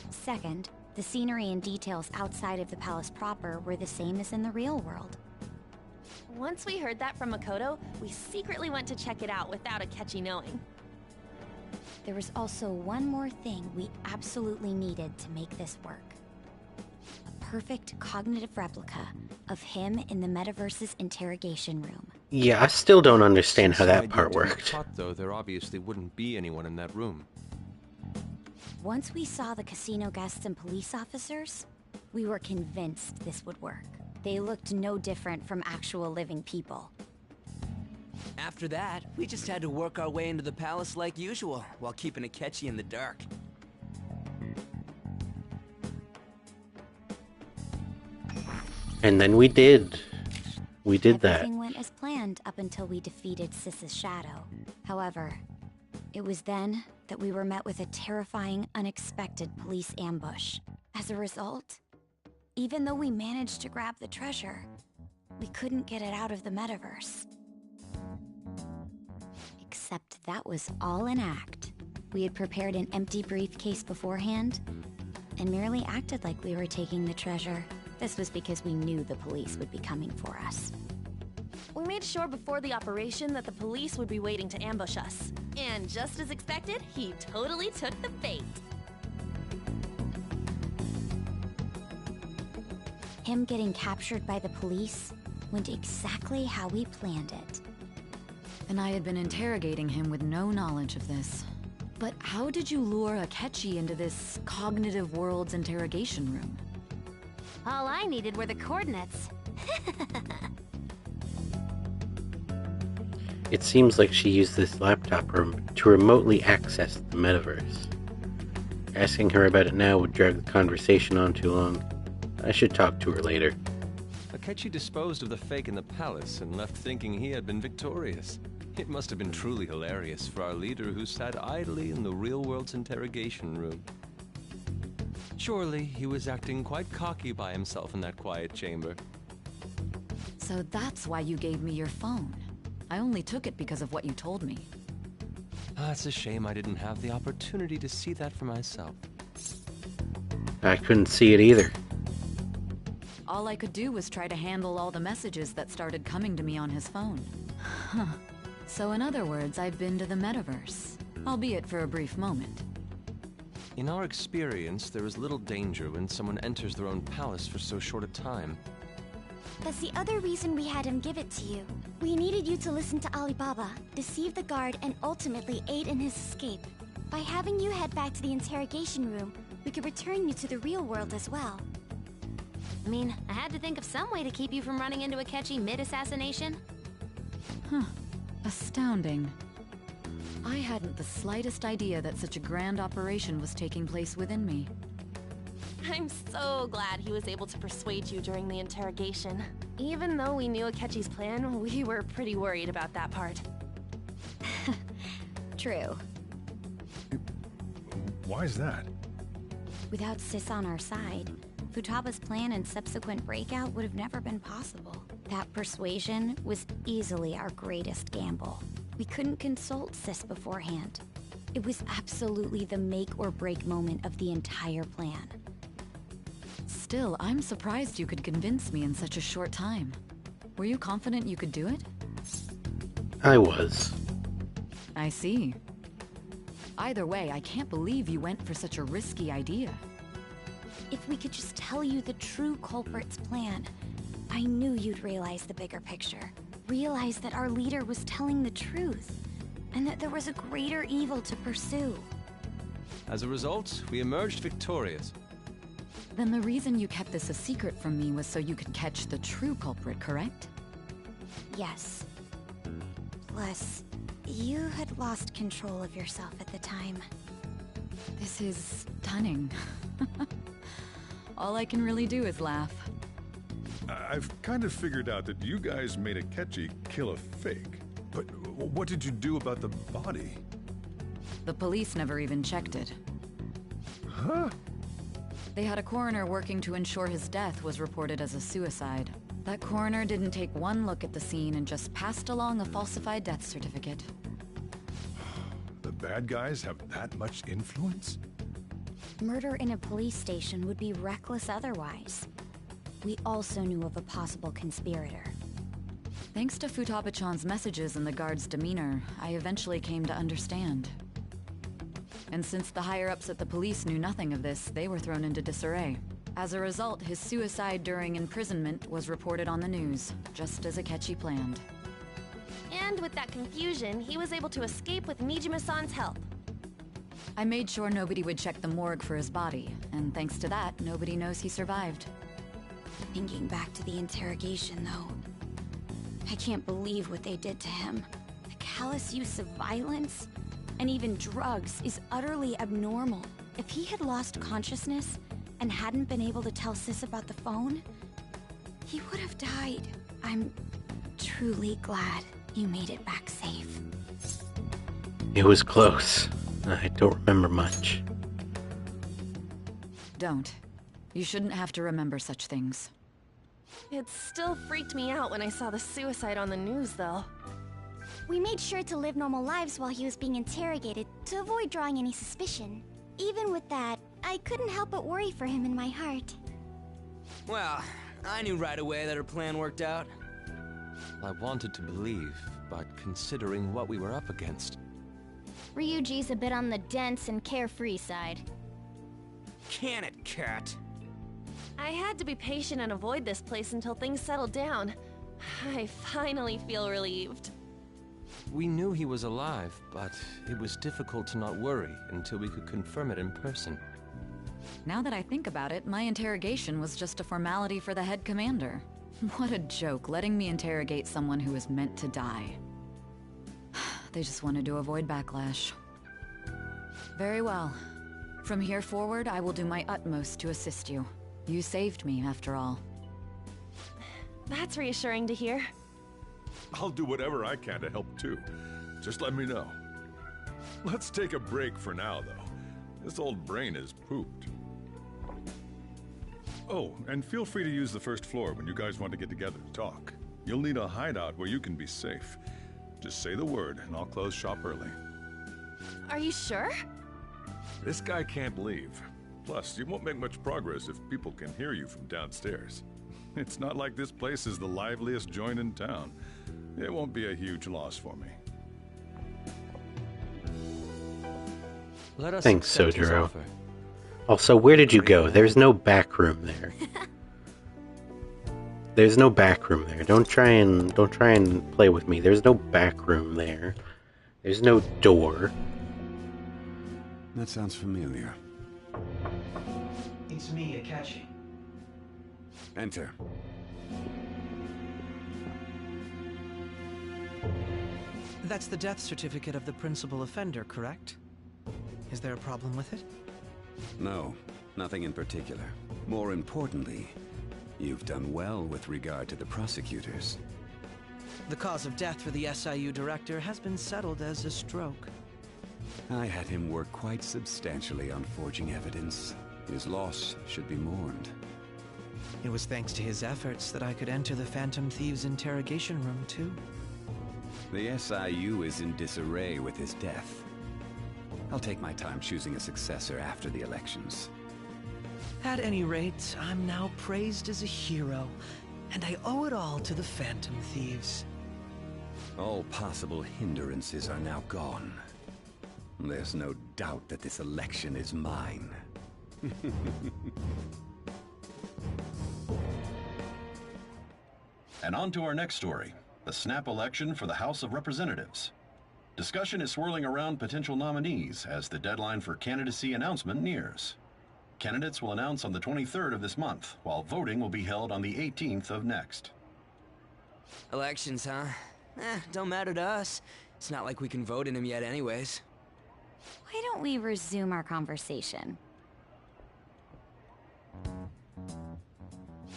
Second, the scenery and details outside of the palace proper were the same as in the real world. Once we heard that from Makoto, we secretly went to check it out without Akechi knowing. There was also one more thing we absolutely needed to make this work. A perfect cognitive replica of him in the metaverse's interrogation room. Yeah, I still don't understand how that Since part the idea worked. took thought, though, there obviously wouldn't be anyone in that room. Once we saw the casino guests and police officers, we were convinced this would work. They looked no different from actual living people. After that, we just had to work our way into the palace like usual, while keeping Akechi in the dark. And then we did. We did that. Everything went as planned up until we defeated Sis's shadow. However, it was then that we were met with a terrifying, unexpected police ambush. As a result, even though we managed to grab the treasure, we couldn't get it out of the metaverse. Except that was all an act. We had prepared an empty briefcase beforehand and merely acted like we were taking the treasure. This was because we knew the police would be coming for us. We made sure before the operation that the police would be waiting to ambush us. And just as expected, he totally took the bait. Him getting captured by the police went exactly how we planned it. And I had been interrogating him with no knowledge of this. But how did you lure Akechi into this cognitive world's interrogation room? All I needed were the coordinates. It seems like she used this laptop room to remotely access the metaverse. Asking her about it now would drag the conversation on too long. I should talk to her later. Akechi disposed of the fake in the palace and left thinking he had been victorious. It must have been truly hilarious for our leader who sat idly in the real world's interrogation room. Surely he was acting quite cocky by himself in that quiet chamber. So that's why you gave me your phone. I only took it because of what you told me. It's a shame I didn't have the opportunity to see that for myself. I couldn't see it either. All I could do was try to handle all the messages that started coming to me on his phone. Huh. So in other words, I've been to the metaverse, albeit for a brief moment. In our experience, there is little danger when someone enters their own palace for so short a time. That's the other reason we had him give it to you. We needed you to listen to Alibaba, deceive the guard, and ultimately aid in his escape. By having you head back to the interrogation room, we could return you to the real world as well. I mean, I had to think of some way to keep you from running into Akechi mid-assassination. Huh. Astounding. I hadn't the slightest idea that such a grand operation was taking place within me. I'm so glad he was able to persuade you during the interrogation. Even though we knew Akechi's plan, we were pretty worried about that part. True. Why is that? Without Sis on our side, Futaba's plan and subsequent breakout would have never been possible. That persuasion was easily our greatest gamble. We couldn't consult Sis beforehand. It was absolutely the make or break moment of the entire plan. Still, I'm surprised you could convince me in such a short time. Were you confident you could do it? I was. I see. Either way, I can't believe you went for such a risky idea. If we could just tell you the true culprit's plan, I knew you'd realize the bigger picture. Realize that our leader was telling the truth, and that there was a greater evil to pursue. As a result, we emerged victorious. Then the reason you kept this a secret from me was so you could catch the true culprit, correct? Yes. Plus, you had lost control of yourself at the time. This is stunning. All I can really do is laugh. I've kind of figured out that you guys made Akechi kill a fake. But what did you do about the body? The police never even checked it. Huh? They had a coroner working to ensure his death was reported as a suicide. That coroner didn't take one look at the scene and just passed along a falsified death certificate. The bad guys have that much influence? Murder in a police station would be reckless otherwise. We also knew of a possible conspirator. Thanks to Futaba-chan's messages and the guard's demeanor, I eventually came to understand. And since the higher-ups at the police knew nothing of this, they were thrown into disarray. As a result, his suicide during imprisonment was reported on the news, just as Akechi planned. And with that confusion, he was able to escape with Nijima-san's help. I made sure nobody would check the morgue for his body, and thanks to that, nobody knows he survived. Thinking back to the interrogation, though, I can't believe what they did to him. The callous use of violence, and even drugs, is utterly abnormal. If he had lost consciousness and hadn't been able to tell Sis about the phone, he would have died. I'm truly glad you made it back safe. It was close. I don't remember much. Don't. You shouldn't have to remember such things. It still freaked me out when I saw the suicide on the news, though. We made sure to live normal lives while he was being interrogated to avoid drawing any suspicion. Even with that, I couldn't help but worry for him in my heart. Well, I knew right away that her plan worked out. I wanted to believe, but considering what we were up against... Ryuji's a bit on the dense and carefree side. Can it, cat? I had to be patient and avoid this place until things settled down. I finally feel relieved. We knew he was alive, but it was difficult to not worry until we could confirm it in person. Now that I think about it, my interrogation was just a formality for the head commander. What a joke, letting me interrogate someone who was meant to die. They just wanted to avoid backlash. Very well. From here forward, I will do my utmost to assist you. You saved me, after all. That's reassuring to hear. I'll do whatever I can to help too. Just let me know. Let's take a break for now, though. This old brain is pooped. Oh, and feel free to use the first floor when you guys want to get together to talk. You'll need a hideout where you can be safe. Just say the word, and I'll close shop early. Are you sure? This guy can't leave. Plus, you won't make much progress if people can hear you from downstairs. It's not like this place is the liveliest joint in town. It won't be a huge loss for me. Let us Thanks, accept his Sojiro. offer. Also, where did you go? There's no back room there. There's no back room there. Don't try and play with me. There's no back room there. There's no door. That sounds familiar. It's me, Akechi. Enter. That's the death certificate of the principal offender, correct? Is there a problem with it? No, nothing in particular. More importantly, you've done well with regard to the prosecutors. The cause of death for the SIU director has been settled as a stroke. I had him work quite substantially on forging evidence. His loss should be mourned. It was thanks to his efforts that I could enter the Phantom Thieves' interrogation room, too. The SIU is in disarray with his death. I'll take my time choosing a successor after the elections. At any rate, I'm now praised as a hero, and I owe it all to the Phantom Thieves. All possible hindrances are now gone. There's no doubt that this election is mine. And on to our next story, the snap election for the House of Representatives. Discussion is swirling around potential nominees as the deadline for candidacy announcement nears. Candidates will announce on the 23rd of this month, while voting will be held on the 18th of next. Elections, huh? Don't matter to us. It's not like we can vote in them yet anyways. Why don't we resume our conversation?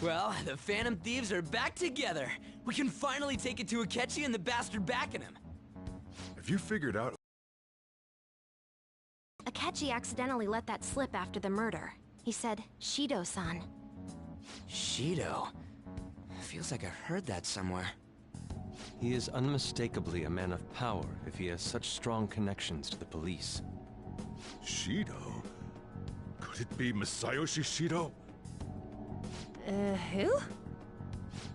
Well, the Phantom Thieves are back together. We can finally take it to Akechi and the bastard backing him. Have you figured out... Akechi accidentally let that slip after the murder. He said, Shido-san. Shido? Feels like I heard that somewhere. He is unmistakably a man of power if he has such strong connections to the police. Shido? Could it be Masayoshi Shido? Who?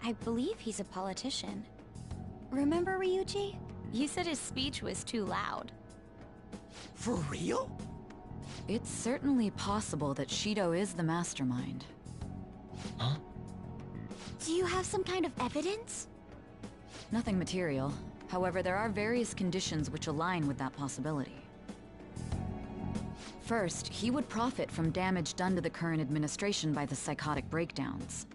I believe he's a politician. Remember, Ryuji? You said his speech was too loud. For real? It's certainly possible that Shido is the mastermind. Huh? Do you have some kind of evidence? Nothing material. However, there are various conditions which align with that possibility. First, he would profit from damage done to the current administration by the psychotic breakdowns.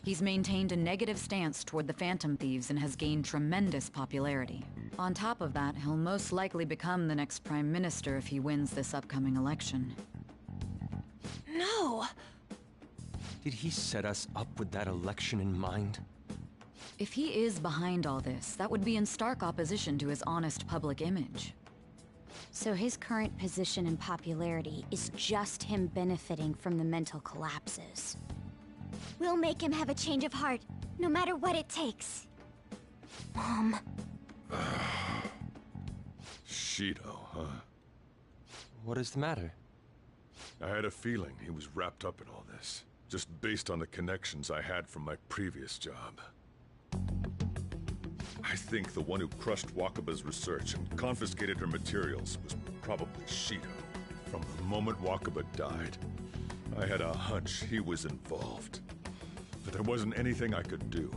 He's maintained a negative stance toward the Phantom Thieves and has gained tremendous popularity. On top of that, he'll most likely become the next Prime Minister if he wins this upcoming election. No! Did he set us up with that election in mind? If he is behind all this, that would be in stark opposition to his honest public image. So his current position and popularity is just him benefiting from the mental collapses. We'll make him have a change of heart, no matter what it takes. Mom. Shido, huh? What is the matter? I had a feeling he was wrapped up in all this. just based on the connections I had from my previous job. I think the one who crushed Wakaba's research and confiscated her materials was probably Shido. From the moment Wakaba died, I had a hunch he was involved. But there wasn't anything I could do.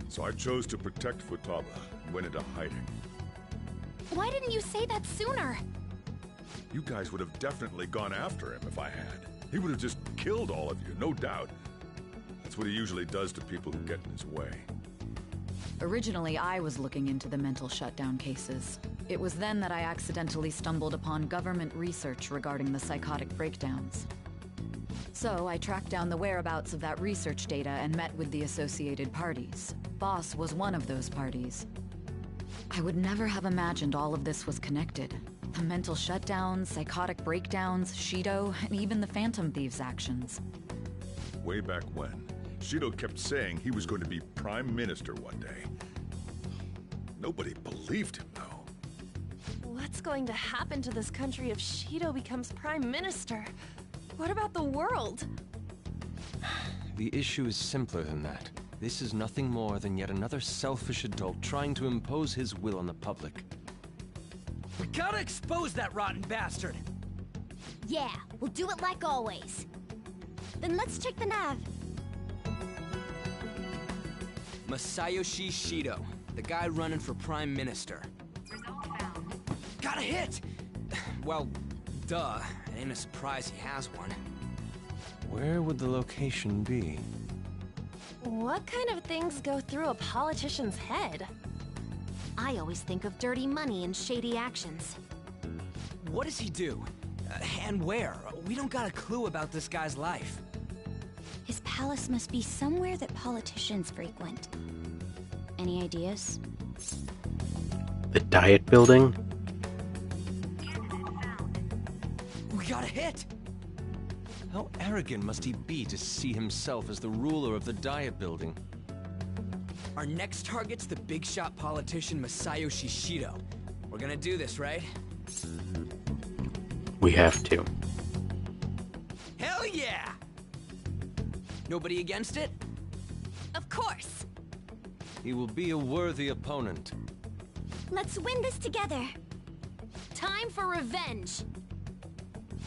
So I chose to protect Futaba and went into hiding. Why didn't you say that sooner? You guys would have definitely gone after him if I had. He would have just killed all of you, no doubt. That's what he usually does to people who get in his way. Originally, I was looking into the mental shutdown cases. It was then that I accidentally stumbled upon government research regarding the psychotic breakdowns. So I tracked down the whereabouts of that research data and met with the associated parties. Boss was one of those parties. I would never have imagined all of this was connected. The mental shutdowns, psychotic breakdowns, Shido, and even the Phantom Thieves' actions. Way back when, Shido kept saying he was going to be Prime Minister one day. Nobody believed him, though. What's going to happen to this country if Shido becomes Prime Minister? What about the world? The issue is simpler than that. This is nothing more than yet another selfish adult trying to impose his will on the public. We gotta expose that rotten bastard! Yeah, we'll do it like always. Then let's check the nav. Masayoshi Shido, the guy running for Prime Minister. Got a hit! Well, duh. It ain't a surprise he has one. Where would the location be? What kind of things go through a politician's head? I always think of dirty money and shady actions. What does he do? And where? We don't got a clue about this guy's life. His palace must be somewhere that politicians frequent. Any ideas? The Diet Building? We got a hit! How arrogant must he be to see himself as the ruler of the Diet Building? Our next target's the big shot politician Masayoshi Shido. We're gonna do this, right? We have to. Hell yeah! Nobody against it? Of course! He will be a worthy opponent. Let's win this together. Time for revenge!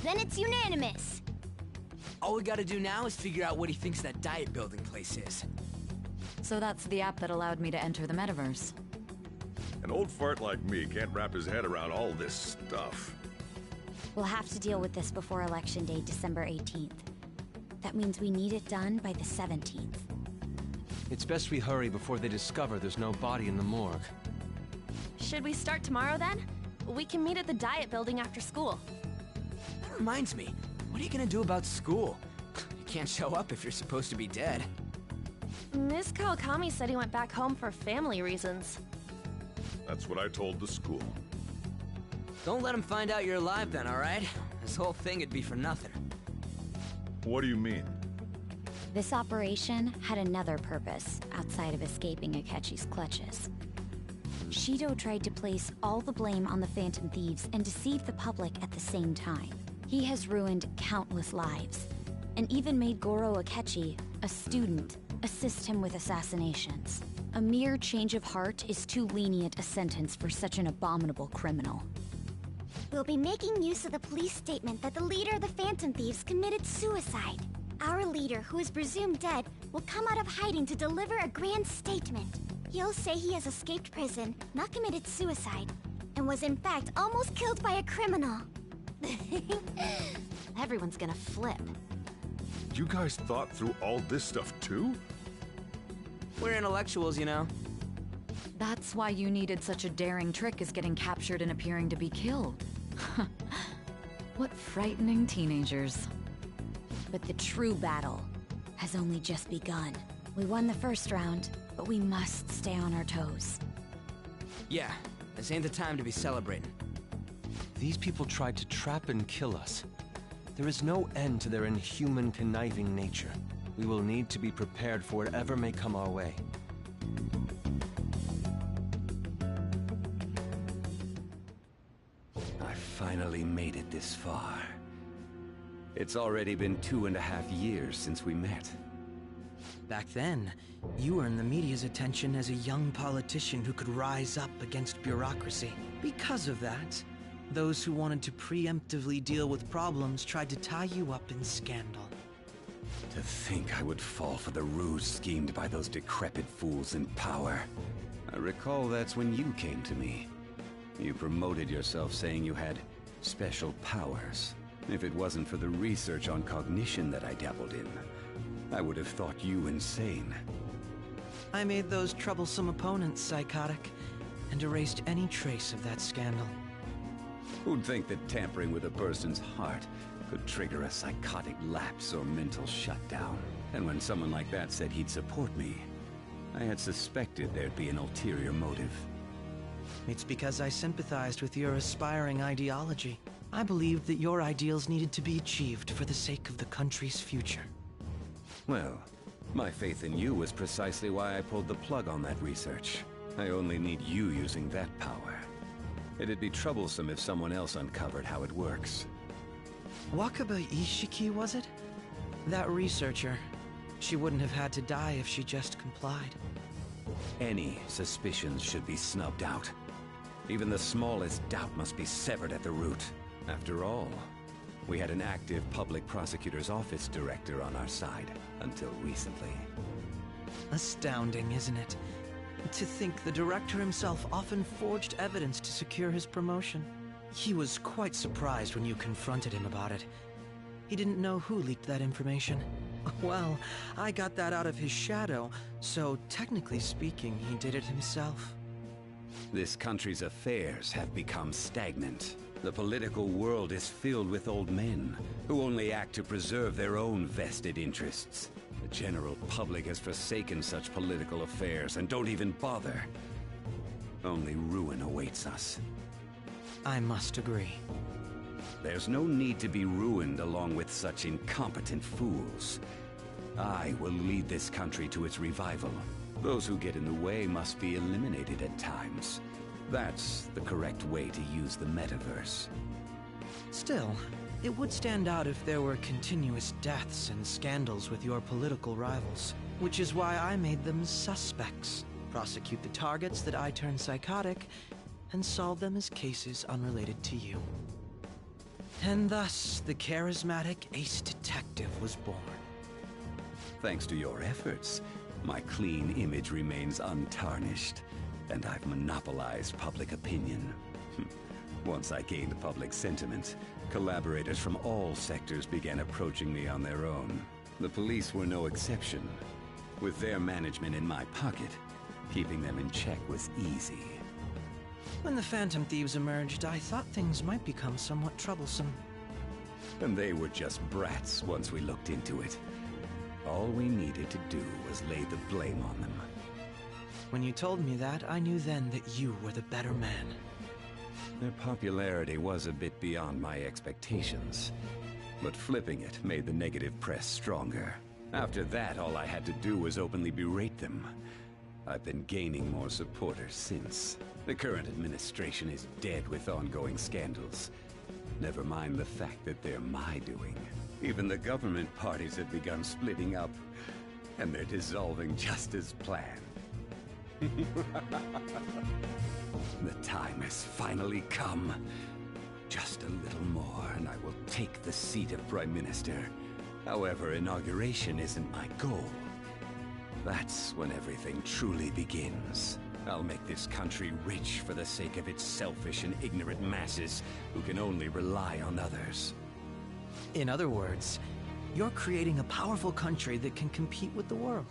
Then it's unanimous. All we gotta do now is figure out what he thinks that Diet Building place is. So that's the app that allowed me to enter the metaverse. An old fart like me can't wrap his head around all this stuff. We'll have to deal with this before Election Day, December 18th. That means we need it done by the 17th. It's best we hurry before they discover there's no body in the morgue. Should we start tomorrow then? We can meet at the Diet Building after school. That reminds me, what are you gonna do about school? You can't show up if you're supposed to be dead. Miss Kawakami said he went back home for family reasons. That's what I told the school. Don't let him find out you're alive then, alright? This whole thing would be for nothing. What do you mean? This operation had another purpose outside of escaping Akechi's clutches. Shido tried to place all the blame on the Phantom Thieves and deceive the public at the same time. He has ruined countless lives, and even made Goro Akechi, a student, assist him with assassinations. A mere change of heart is too lenient a sentence for such an abominable criminal. We'll be making use of the police statement that the leader of the Phantom Thieves committed suicide. Our leader, who is presumed dead, will come out of hiding to deliver a grand statement. He'll say he has escaped prison, not committed suicide, and was in fact almost killed by a criminal. Everyone's gonna flip. You guys thought through all this stuff too? We're intellectuals, you know. That's why you needed such a daring trick as getting captured and appearing to be killed. What frightening teenagers. But the true battle has only just begun. We won the first round, but we must stay on our toes. Yeah, this ain't the time to be celebrating. These people tried to trap and kill us. There is no end to their inhuman, conniving nature. We will need to be prepared for whatever may come our way. I finally made it this far. It's already been 2.5 years since we met. Back then, you earned the media's attention as a young politician who could rise up against bureaucracy. Because of that, those who wanted to preemptively deal with problems tried to tie you up in scandal. To think I would fall for the ruse schemed by those decrepit fools in power. I recall that's when you came to me. You promoted yourself saying you had special powers. If it wasn't for the research on cognition that I dabbled in, I would have thought you insane. I made those troublesome opponents psychotic, and erased any trace of that scandal. Who'd think that tampering with a person's heart could trigger a psychotic lapse or mental shutdown? And when someone like that said he'd support me, I had suspected there'd be an ulterior motive. It's because I sympathized with your aspiring ideology. I believed that your ideals needed to be achieved for the sake of the country's future. Well, my faith in you was precisely why I pulled the plug on that research. I only need you using that power. It'd be troublesome if someone else uncovered how it works. Wakaba Ishiki, was it? That researcher. She wouldn't have had to die if she just complied. Any suspicions should be snubbed out. Even the smallest doubt must be severed at the root. After all, we had an active public prosecutor's office director on our side, until recently. Astounding, isn't it? To think the director himself often forged evidence to secure his promotion. He was quite surprised when you confronted him about it. He didn't know who leaked that information. Well, I got that out of his shadow, so technically speaking, he did it himself. This country's affairs have become stagnant. The political world is filled with old men who only act to preserve their own vested interests. The general public has forsaken such political affairs and don't even bother. Only ruin awaits us. I must agree. There's no need to be ruined along with such incompetent fools. I will lead this country to its revival. Those who get in the way must be eliminated at times. That's the correct way to use the metaverse. Still, it would stand out if there were continuous deaths and scandals with your political rivals, which is why I made them suspects. Prosecute the targets that I turn psychotic, and solve them as cases unrelated to you. And thus, the charismatic ace detective was born. Thanks to your efforts, my clean image remains untarnished, and I've monopolized public opinion. Once I gained public sentiment, collaborators from all sectors began approaching me on their own. The police were no exception. With their management in my pocket, keeping them in check was easy. When the Phantom Thieves emerged, I thought things might become somewhat troublesome. And they were just brats once we looked into it. All we needed to do was lay the blame on them. When you told me that, I knew then that you were the better man. Their popularity was a bit beyond my expectations, but flipping it made the negative press stronger. After that, all I had to do was openly berate them. I've been gaining more supporters since. The current administration is dead with ongoing scandals. Never mind the fact that they're my doing. Even the government parties have begun splitting up, and they're dissolving just as planned. The time has finally come. Just a little more, and I will take the seat of Prime Minister. However, inauguration isn't my goal. That's when everything truly begins. I'll make this country rich for the sake of its selfish and ignorant masses who can only rely on others. In other words, you're creating a powerful country that can compete with the world.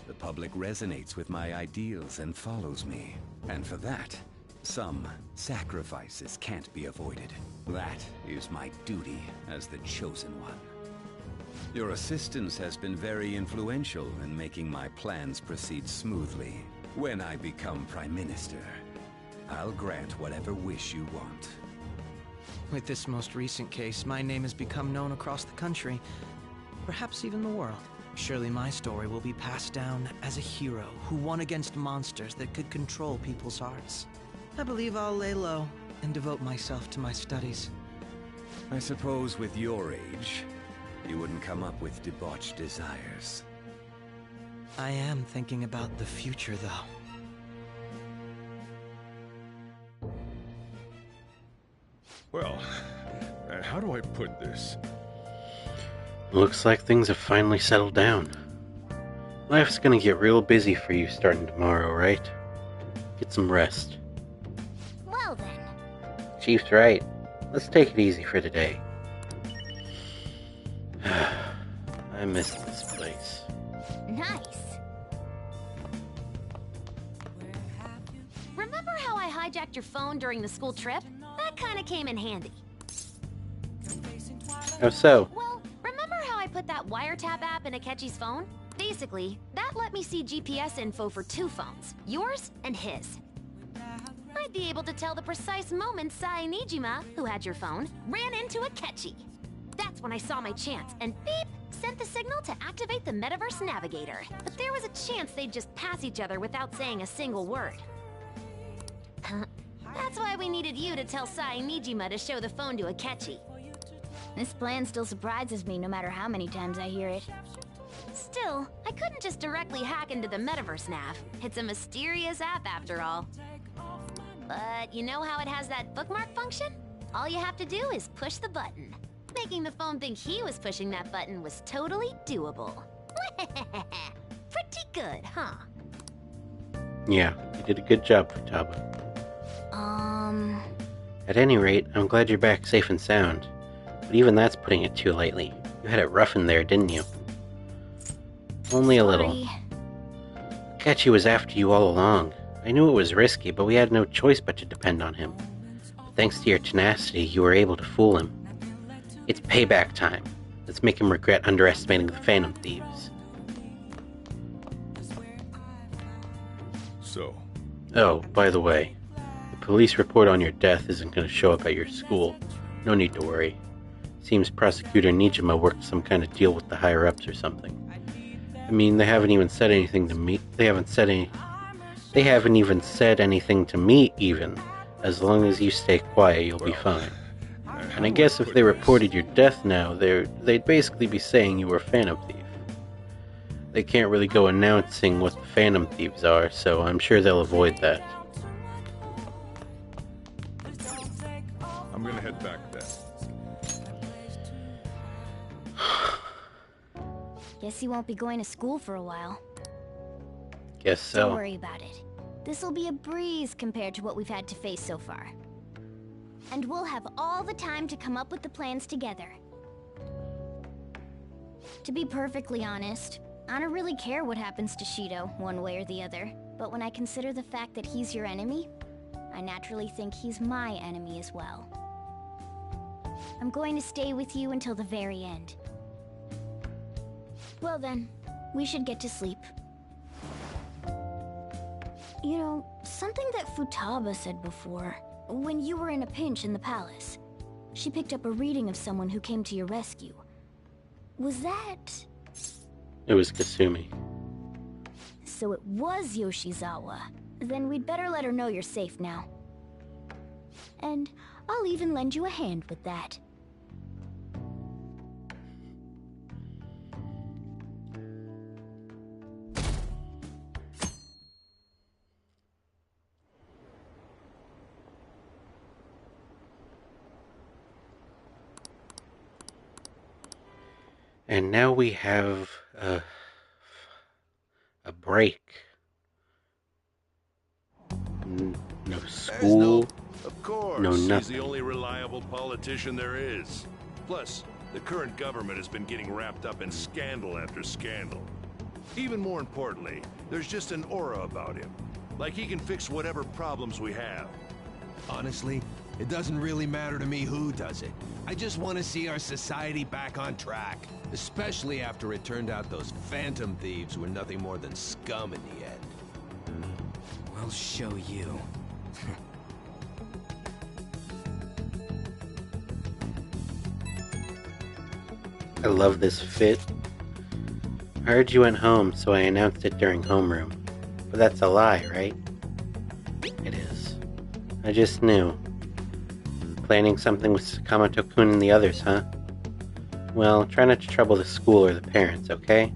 The public resonates with my ideals and follows me. And for that, some sacrifices can't be avoided. That is my duty as the chosen one. Your assistance has been very influential in making my plans proceed smoothly. When I become Prime Minister, I'll grant whatever wish you want. With this most recent case, my name has become known across the country, perhaps even the world. Surely my story will be passed down as a hero who won against monsters that could control people's hearts. I believe I'll lay low and devote myself to my studies. I suppose with your age, you wouldn't come up with debauched desires. I am thinking about the future, though. Well, how do I put this? Looks like things have finally settled down. Life's gonna get real busy for you starting tomorrow, right? Get some rest. Well then. Chief's right. Let's take it easy for today. I miss this place. Nice. Remember how I hijacked your phone during the school trip? That kinda came in handy. How so? Well, remember how I put that wiretap app in Akechi's phone? Basically, that let me see GPS info for 2 phones, yours and his. I'd be able to tell the precise moment Sayonara, who had your phone, ran into Akechi. That's when I saw my chance, and beep, sent the signal to activate the Metaverse Navigator. But there was a chance they'd just pass each other without saying a single word. That's why we needed you to tell Sayonara to show the phone to Akechi. This plan still surprises me no matter how many times I hear it. Still, I couldn't just directly hack into the Metaverse Nav. It's a mysterious app after all. But you know how it has that bookmark function? All you have to do is push the button. Making the phone think he was pushing that button was totally doable. Pretty good, huh? Yeah, you did a good job, Futaba. At any rate, I'm glad you're back safe and sound. But even that's putting it too lightly. You had it rough in there, didn't you? Only a little. Akechi was after you all along. I knew it was risky, but we had no choice but to depend on him. But thanks to your tenacity, you were able to fool him. It's payback time. Let's make him regret underestimating the Phantom Thieves. So? Oh, by the way, the police report on your death isn't going to show up at your school. No need to worry. Seems Prosecutor Nijima worked some kind of deal with the higher-ups or something. I mean, they haven't even said anything to me. They haven't even said anything to me, even. As long as you stay quiet, you'll be fine. And I guess if they reported your death now, they'd basically be saying you were a Phantom Thief. They can't really go announcing what the Phantom Thieves are, so I'm sure they'll avoid that. I'm gonna head back then. Guess you won't be going to school for a while. Guess so. Don't worry about it. This'll be a breeze compared to what we've had to face so far. And we'll have all the time to come up with the plans together. To be perfectly honest, I don't really care what happens to Shido, one way or the other. But when I consider the fact that he's your enemy, I naturally think he's my enemy as well. I'm going to stay with you until the very end. Well then, we should get to sleep. You know, something that Futaba said before, when you were in a pinch in the palace, she picked up a reading of someone who came to your rescue. Was that... It was Kasumi. So it was Yoshizawa. Then we'd better let her know you're safe now. And I'll even lend you a hand with that. And now we have a break. No school. Of course, no he's nothing. the only reliable politician there is. Plus, the current government has been getting wrapped up in scandal after scandal. Even more importantly, there's just an aura about him. Like he can fix whatever problems we have. Honestly, it doesn't really matter to me who does it. I just want to see our society back on track. Especially after it turned out those Phantom Thieves were nothing more than scum in the end. We'll show you. I love this fit. I heard you went home, so I announced it during homeroom. But that's a lie, right? It is. I just knew. planning something with Sakamoto-kun and the others, huh? Well, try not to trouble the school or the parents, okay?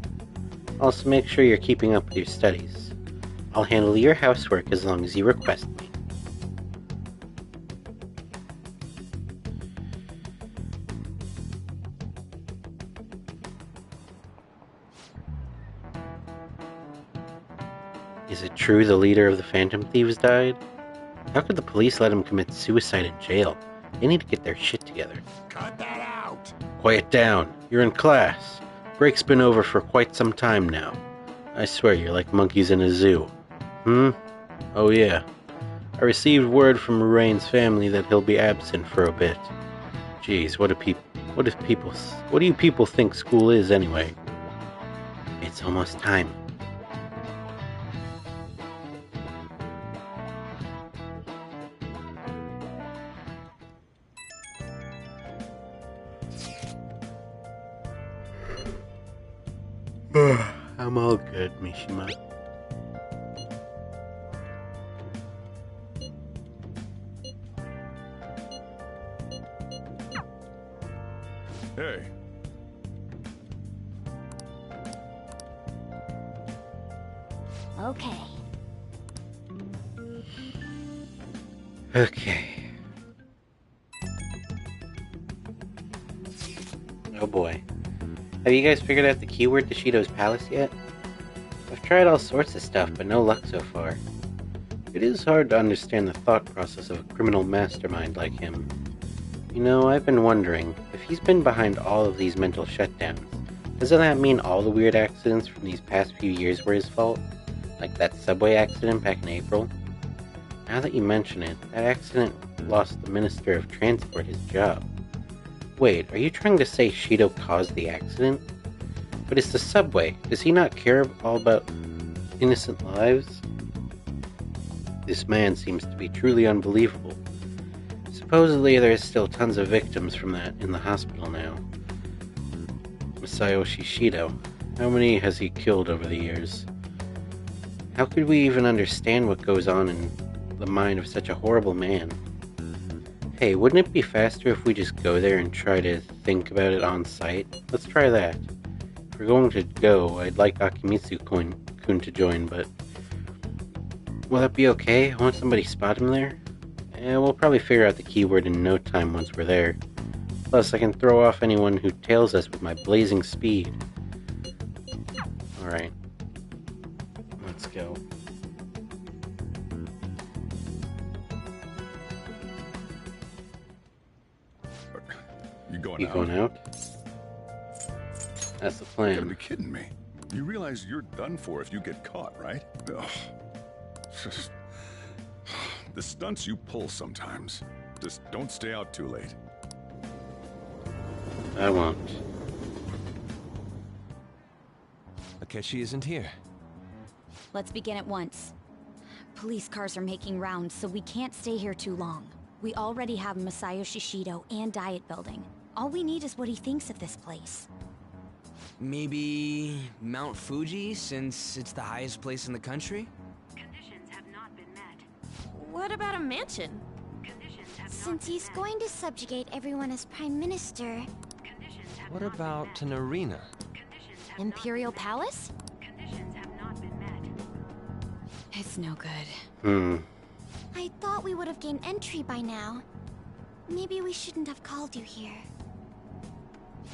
Also, make sure you're keeping up with your studies. I'll handle your housework as long as you request me. Is it true the leader of the Phantom Thieves died? How could the police let him commit suicide in jail? They need to get their shit together. Cut that out! Quiet down. You're in class. Break's been over for quite some time now. I swear you're like monkeys in a zoo. Oh yeah. I received word from Moraigne's family that he'll be absent for a bit. Geez, what do you people think school is anyway? It's almost time. I'm all good, Mishima. Hey. Okay. Okay. Oh boy. Have you guys figured out the keyword to Shido's palace yet? I've tried all sorts of stuff, but no luck so far. It is hard to understand the thought process of a criminal mastermind like him. You know, I've been wondering, if he's been behind all of these mental shutdowns, doesn't that mean all the weird accidents from these past few years were his fault? Like that subway accident back in April? Now that you mention it, that accident lost the Minister of Transport his job. Wait, are you trying to say Shido caused the accident? But it's the subway. Does he not care all about innocent lives? This man seems to be truly unbelievable. Supposedly there is still tons of victims from that in the hospital now. Masayoshi Shido. How many has he killed over the years? How could we even understand what goes on in the mind of such a horrible man? Hey, wouldn't it be faster if we just go there and try to think about it on site? Let's try that. If we're going to go, I'd like Akimitsu-kun to join, but... will that be okay? Won't somebody spot him there? We'll probably figure out the keyword in no time once we're there. Plus, I can throw off anyone who tails us with my blazing speed. Alright. Let's go. You going out? That's the plan. You gotta be kidding me. You realize you're done for if you get caught, right? Ugh. Just... the stunts you pull sometimes. Just don't stay out too late. I won't. Akechi isn't here. Let's begin at once. Police cars are making rounds, so we can't stay here too long. We already have Masayoshi Shido and Diet Building. All we need is what he thinks of this place. Maybe Mount Fuji, since it's the highest place in the country? Conditions have not been met. What about a mansion? Since he's going to subjugate everyone as Prime Minister... What about an arena? Imperial Palace? It's no good. I thought we would have gained entry by now. Maybe we shouldn't have called you here.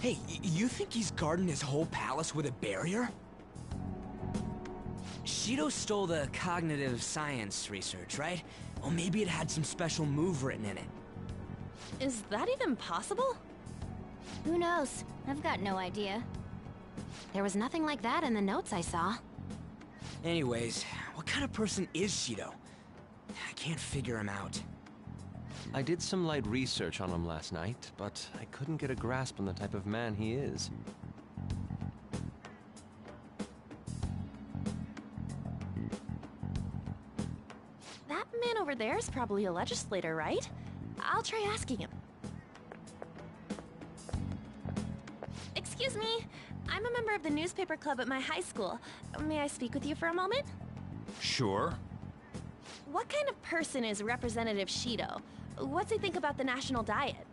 Hey, you think he's guarding his whole palace with a barrier? Shido stole the cognitive science research, right? Well, maybe it had some special move written in it. Is that even possible? Who knows? I've got no idea. There was nothing like that in the notes I saw. Anyways, what kind of person is Shido? I can't figure him out. I did some light research on him last night, but I couldn't get a grasp on the type of man he is. That man over there is probably a legislator, right? I'll try asking him. Excuse me, I'm a member of the newspaper club at my high school. May I speak with you for a moment? Sure. What kind of person is Representative Shido? what's he think about the national diet?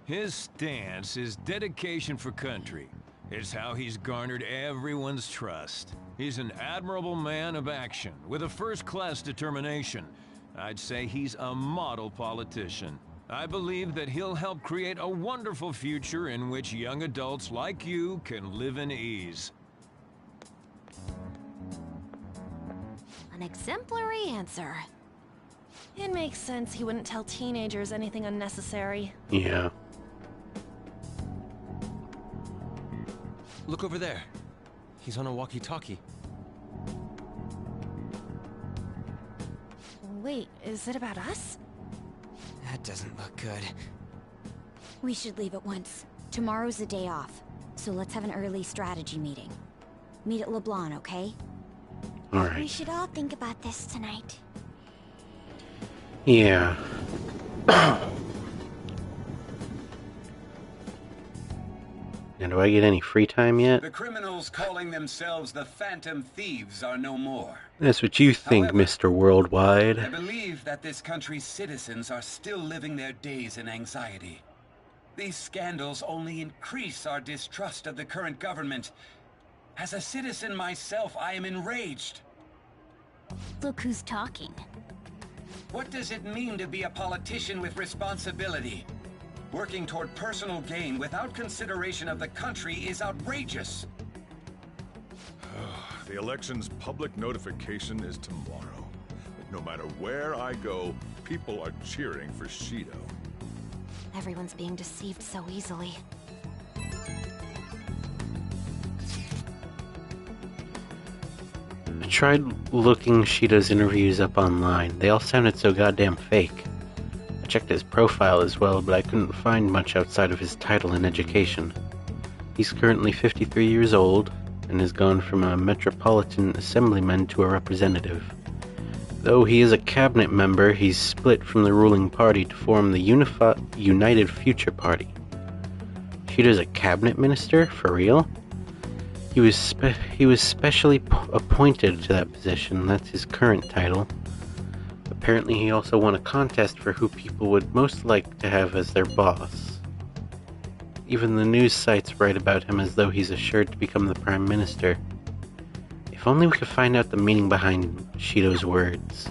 His stance is dedication for country. It's how he's garnered everyone's trust. He's an admirable man of action, with a first-class determination. I'd say he's a model politician. I believe that he'll help create a wonderful future in which young adults like you can live in ease. An exemplary answer. It makes sense he wouldn't tell teenagers anything unnecessary. Yeah. Look over there. He's on a walkie-talkie. Wait, is it about us? That doesn't look good. We should leave at once. Tomorrow's a day off, so let's have an early strategy meeting. Meet at LeBlanc, okay? Alright. We should all think about this tonight. Yeah. Now, do I get any free time yet? The criminals calling themselves the Phantom Thieves are no more. That's what you think, However, Mr. Worldwide. I believe that this country's citizens are still living their days in anxiety. These scandals only increase our distrust of the current government. As a citizen myself, I am enraged. Look who's talking. What does it mean to be a politician with responsibility? Working toward personal gain without consideration of the country is outrageous. The election's public notification is tomorrow. No matter where I go, people are cheering for Shido. Everyone's being deceived so easily. I tried looking Shido's interviews up online. They all sounded so goddamn fake. I checked his profile as well, but I couldn't find much outside of his title and education. He's currently 53 years old, and has gone from a metropolitan assemblyman to a representative. Though he is a cabinet member, he's split from the ruling party to form the United Future Party. Shido's a cabinet minister? For real? He was specially appointed to that position. That's his current title. Apparently he also won a contest for who people would most like to have as their boss. Even the news sites write about him as though he's assured to become the Prime Minister. If only we could find out the meaning behind Shido's words.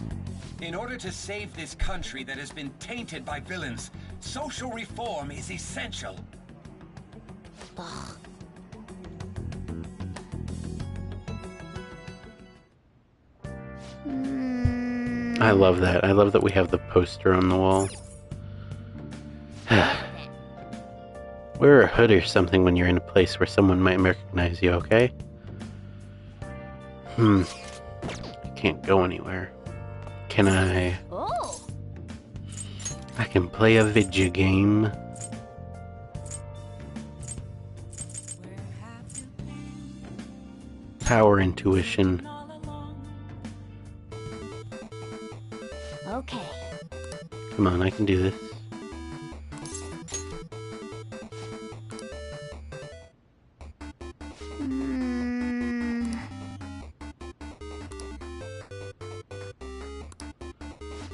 In order to save this country that has been tainted by villains, social reform is essential. Ugh. I love that. I love that we have the poster on the wall. Wear a hood or something when you're in a place where someone might recognize you, okay? I can't go anywhere. Can I? Oh. I can play a video game. Power intuition. Okay. Come on, I can do this.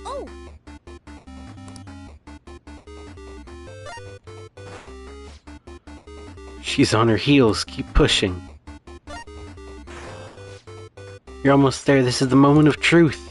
Oh. She's on her heels. Keep pushing. You're almost there. This is the moment of truth.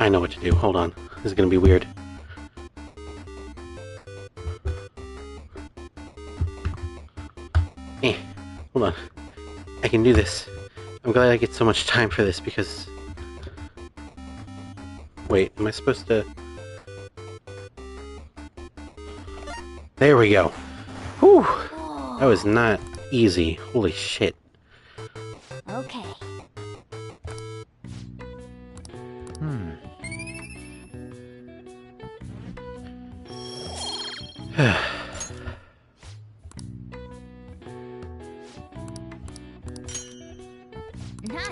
I know what to do. Hold on. This is gonna be weird. Hold on. I can do this. I'm glad I get so much time for this because... Wait, am I supposed to... There we go. Whew! That was not easy. Holy shit. Okay.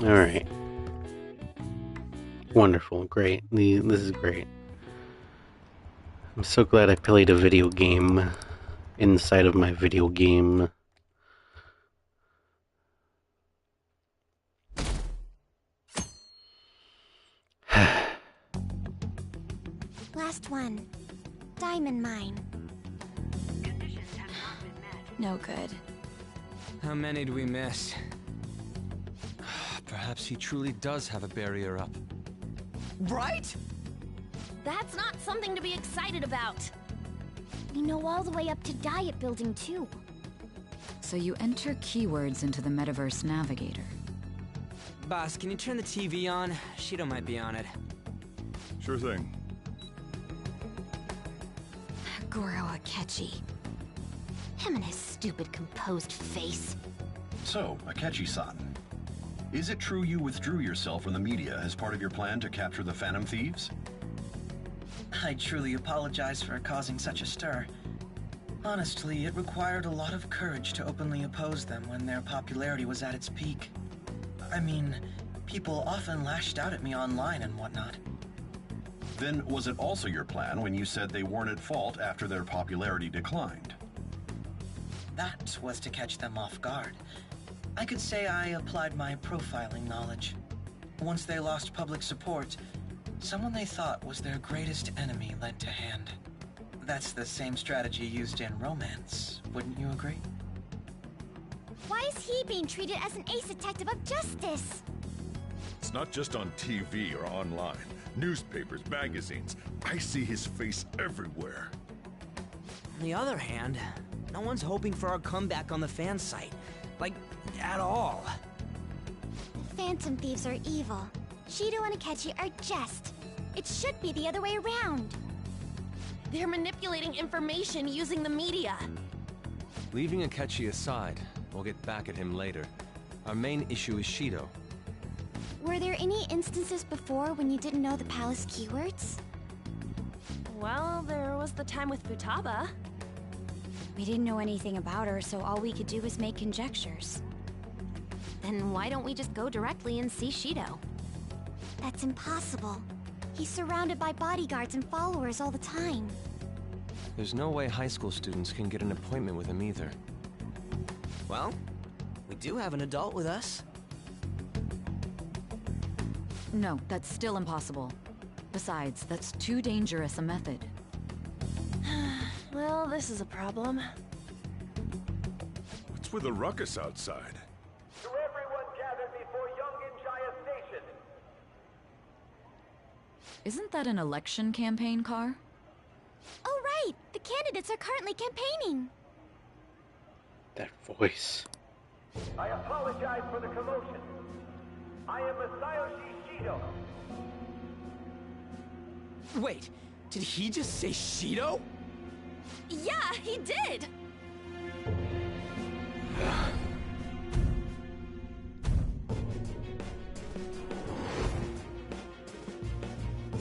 Alright. Wonderful, great. This is great. I'm so glad I played a video game inside of my video game. Last one. Diamond mine. No good. How many do we miss? Perhaps he truly does have a barrier up. Right? That's not something to be excited about. We know all the way up to Diet Building, too. So you enter keywords into the Metaverse Navigator. Boss, can you turn the TV on? Shido might be on it. Sure thing. Goro Akechi. Him and his stupid composed face. So, Akechi-san, is it true you withdrew yourself from the media as part of your plan to capture the Phantom Thieves? I truly apologize for causing such a stir. Honestly, it required a lot of courage to openly oppose them when their popularity was at its peak. I mean, people often lashed out at me online and whatnot. Then was it also your plan when you said they weren't at fault after their popularity declined? That was to catch them off guard. I could say I applied my profiling knowledge. Once they lost public support, someone they thought was their greatest enemy lent a hand. That's the same strategy used in romance, wouldn't you agree? Why is he being treated as an ace detective of justice? It's not just on TV or online. Newspapers, magazines. I see his face everywhere. On the other hand, no one's hoping for our comeback on the fan site. Like, at all. Phantom Thieves are evil. Shido and Akechi are just. It should be the other way around. They're manipulating information using the media. Leaving Akechi aside, we'll get back at him later. Our main issue is Shido. Were there any instances before when you didn't know the palace keywords? Well, there was the time with Futaba. We didn't know anything about her, so all we could do was make conjectures. Then why don't we just go directly and see Shido? That's impossible. He's surrounded by bodyguards and followers all the time. There's no way high school students can get an appointment with him either. Well, we do have an adult with us. No, that's still impossible. Besides, that's too dangerous a method. Well, this is a problem. What's with the ruckus outside? To everyone gathered before Yongen-Jaya Station. Isn't that an election campaign car? Oh, right! The candidates are currently campaigning. That voice. I apologize for the commotion. I am Masayoshi Shido. Wait, did he just say Shido? Yeah, he did!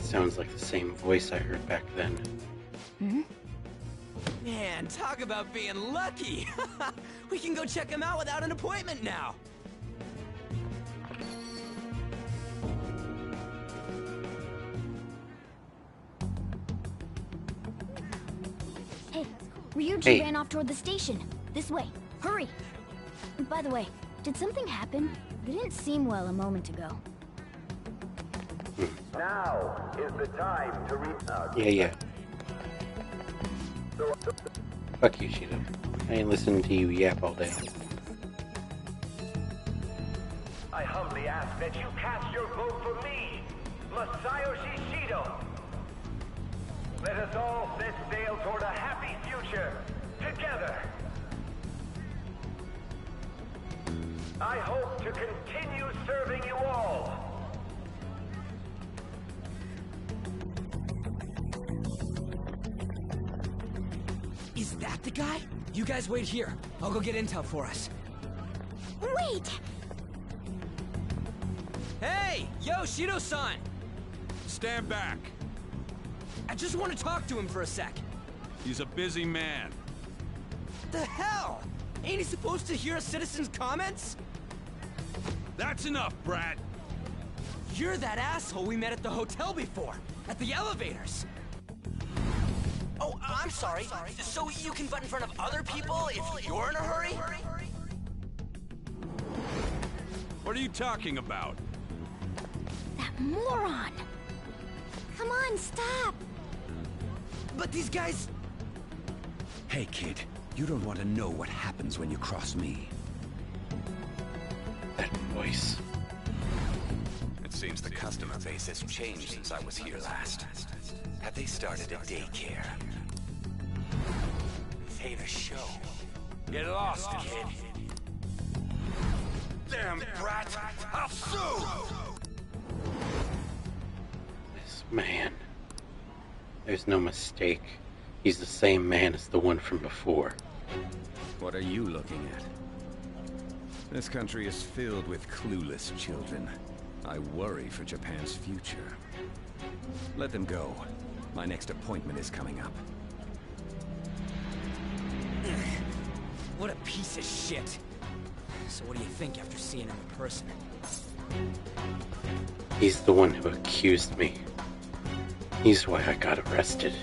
Sounds like the same voice I heard back then. Hmm? Man, talk about being lucky! We can go check him out without an appointment now! Hey, Ryuji ran off toward the station. This way. Hurry! By the way, did something happen? They didn't seem well a moment ago. Now is the time to read. Yeah. Fuck you, Shido. I ain't listening to you yap all day. I humbly ask that you cast your vote for me, Masayoshi Shido. Let us all set sail toward a happy future, together. I hope to continue serving you all. Is that the guy? You guys wait here. I'll go get intel for us. Wait! Hey! Yo, Shido-san! Stand back. I just want to talk to him for a sec. He's a busy man. The hell? Ain't he supposed to hear a citizen's comments? That's enough, Brat! You're that asshole we met at the hotel before, at the elevators! Oh, I'm sorry. So you can butt in front of other people if you're in a hurry? What are you talking about? That moron! Come on, stop! But these guys... Hey, kid. You don't want to know what happens when you cross me. That voice. It seems the customer base has changed since I was here last. Have they started a daycare? This ain't a show. Get lost, kid. Damn brat! I'll sue! This man. There's no mistake. He's the same man as the one from before. What are you looking at? This country is filled with clueless children. I worry for Japan's future. Let them go. My next appointment is coming up. What a piece of shit. So what do you think after seeing him in person? He's the one who accused me. He's why I got arrested.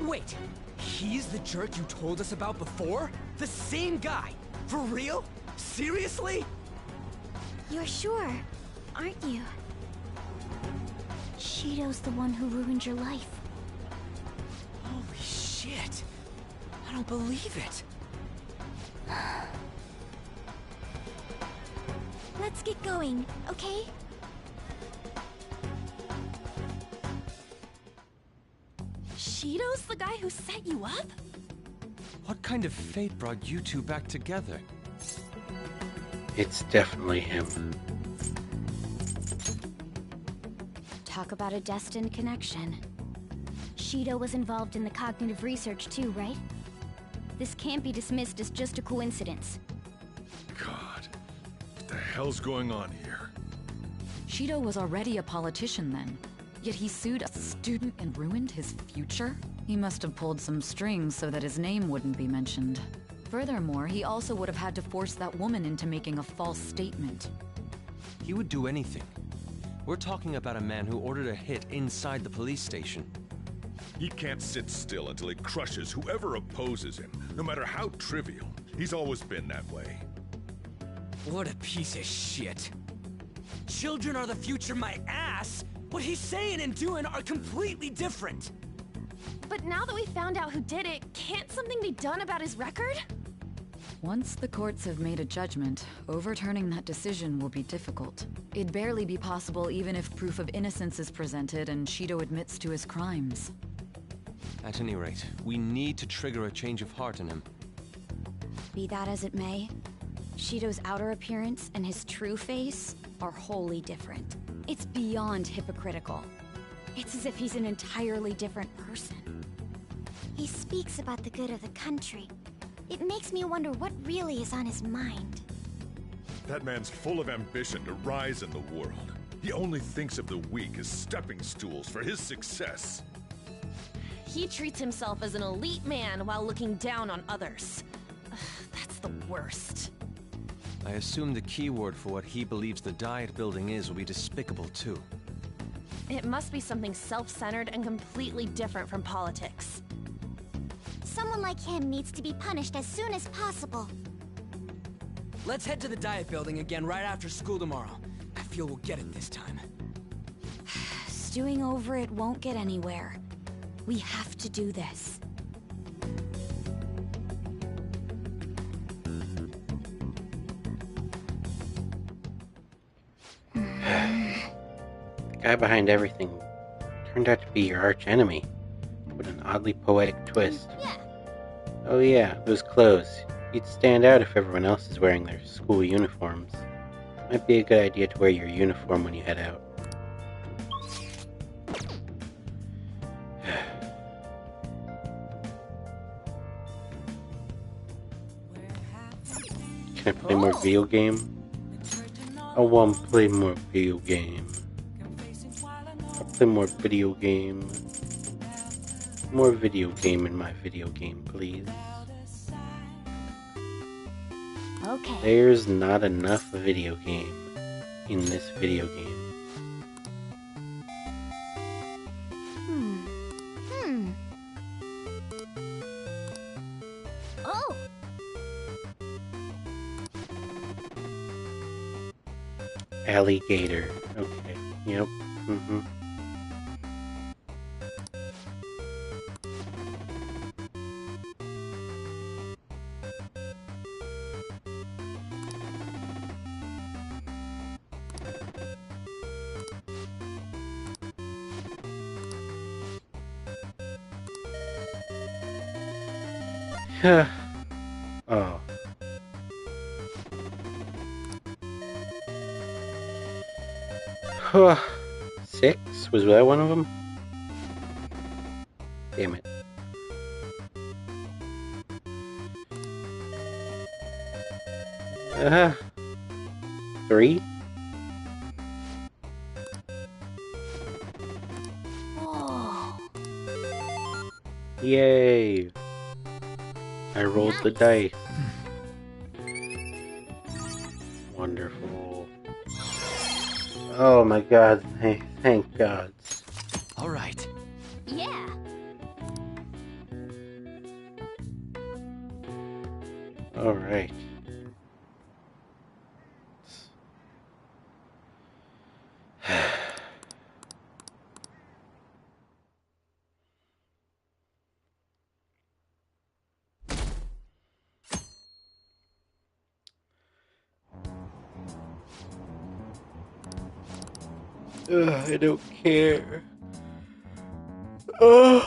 Wait, he's the jerk you told us about before? The same guy? For real? Seriously? You're sure, aren't you? Shido's the one who ruined your life. Holy shit. I don't believe it. Let's get going, okay? Shido's the guy who set you up? What kind of fate brought you two back together? It's definitely him. Talk about a destined connection. Shido was involved in the cognitive research too, right? This can't be dismissed as just a coincidence. God, what the hell's going on here? Shido was already a politician then, yet he sued a student and ruined his future? He must have pulled some strings so that his name wouldn't be mentioned. Furthermore, he also would have had to force that woman into making a false statement. He would do anything. We're talking about a man who ordered a hit inside the police station. He can't sit still until he crushes whoever opposes him, no matter how trivial. He's always been that way. What a piece of shit. Children are the future, my ass! What he's saying and doing are completely different! But now that we found out who did it, can't something be done about his record? Once the courts have made a judgment, overturning that decision will be difficult. It'd barely be possible even if proof of innocence is presented and Shido admits to his crimes. At any rate, we need to trigger a change of heart in him. Be that as it may, Shido's outer appearance and his true face are wholly different. It's beyond hypocritical. It's as if he's an entirely different person. He speaks about the good of the country. It makes me wonder what really is on his mind. That man's full of ambition to rise in the world. He only thinks of the weak as stepping stools for his success. He treats himself as an elite man while looking down on others. Ugh, that's the worst. I assume the key word for what he believes the Diet Building is will be despicable too. It must be something self-centered and completely different from politics. Someone like him needs to be punished as soon as possible. Let's head to the Diet Building again right after school tomorrow. I feel we'll get it this time. Stewing over it won't get anywhere. We have to do this. The guy behind everything turned out to be your arch enemy. What an oddly poetic twist. Yeah. Oh yeah, those clothes. You'd stand out if everyone else is wearing their school uniforms. Might be a good idea to wear your uniform when you head out. Can I play more video game? I want to play more video game. I'll play more video game. More video game in my video game, please. Okay. There's not enough video game in this video game. Oh! Alligator. Okay. Yep. Mm-hmm. Oh. Huh. 6? Was that one of them? Damn it. Uh-huh. 3? Whoa. Yay! I rolled the dice. Wonderful. Oh my god, thank God. Alright. Yeah. Alright. I don't care. Oh.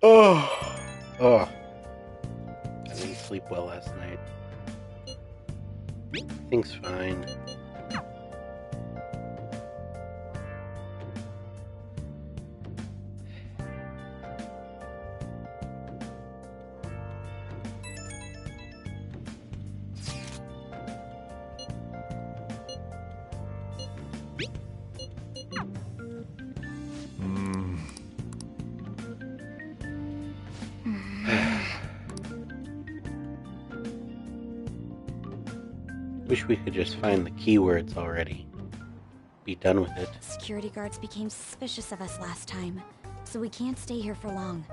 I didn't sleep well last night. Everything's fine. Wish we could just find the keywords already. Be done with it. Security guards became suspicious of us last time, so we can't stay here for long.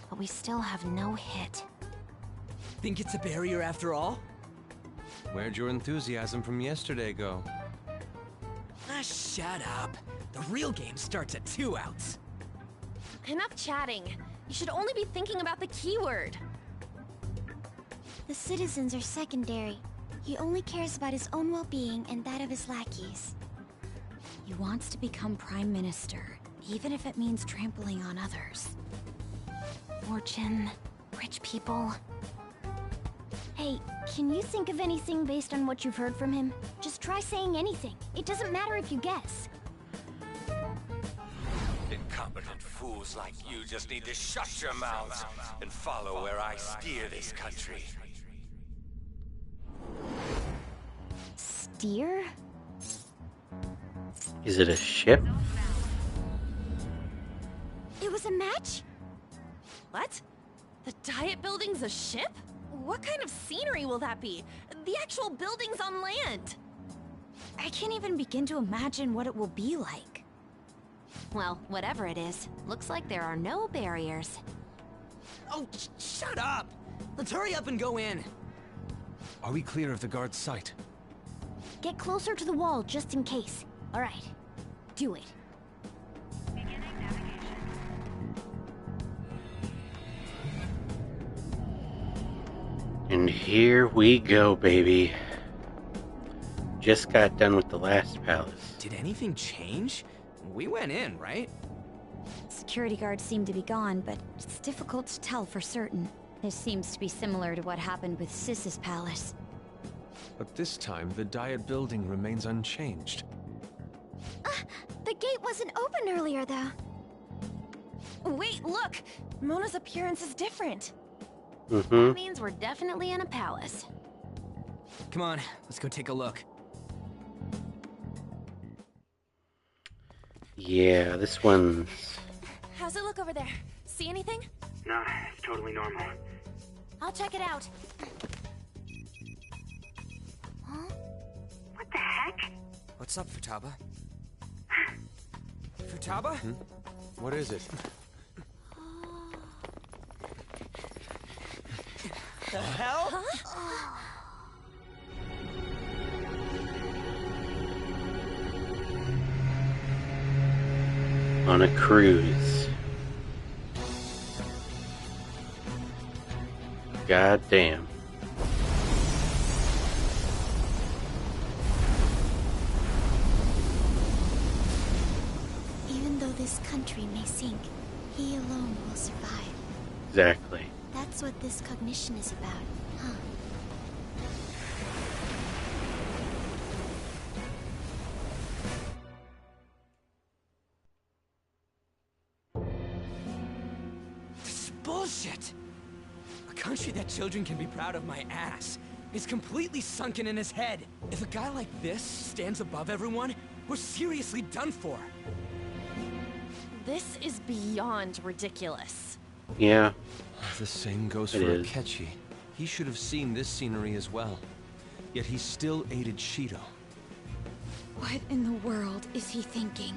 But we still have no hit. Think it's a barrier after all? Where'd your enthusiasm from yesterday go? Ah, shut up. The real game starts at 2 outs. Enough chatting. You should only be thinking about the keyword. The citizens are secondary. He only cares about his own well-being and that of his lackeys. He wants to become Prime Minister, even if it means trampling on others. Fortune, rich people. Hey, can you think of anything based on what you've heard from him? Just try saying anything. It doesn't matter if you guess. Incompetent fools like you just need to shut your mouths and follow where I steer this country. Steer? Is it a ship? It was a match? What? The Diet Building's a ship? What kind of scenery will that be? The actual building's on land. I can't even begin to imagine what it will be like. Well, whatever it is, looks like there are no barriers. Oh, shut up! Let's hurry up and go in. Are we clear of the guard's sight? Get closer to the wall just in case. Alright, do it. And here we go, baby. Just got done with the last palace. Did anything change? We went in, right? Security guards seem to be gone, but it's difficult to tell for certain. This seems to be similar to what happened with Sis's palace. But this time, the Diet Building remains unchanged. The gate wasn't open earlier, though. Wait, look! Mona's appearance is different. That means we're definitely in a palace. Come on, let's go take a look. Yeah, this one's... How's it look over there? See anything? Nah, it's totally normal. I'll check it out. the heck? What's up, Futaba? Futaba? What is it? The hell? On a cruise. God damn. Even though this country may sink, he alone will survive. Exactly. That's what this cognition is about, huh? This is bullshit! A country that children can be proud of my ass is completely sunken in his head. If a guy like this stands above everyone, we're seriously done for. This is beyond ridiculous. Yeah. The same goes It for is. Akechi. He should have seen this scenery as well. Yet he still aided Shido. What in the world is he thinking?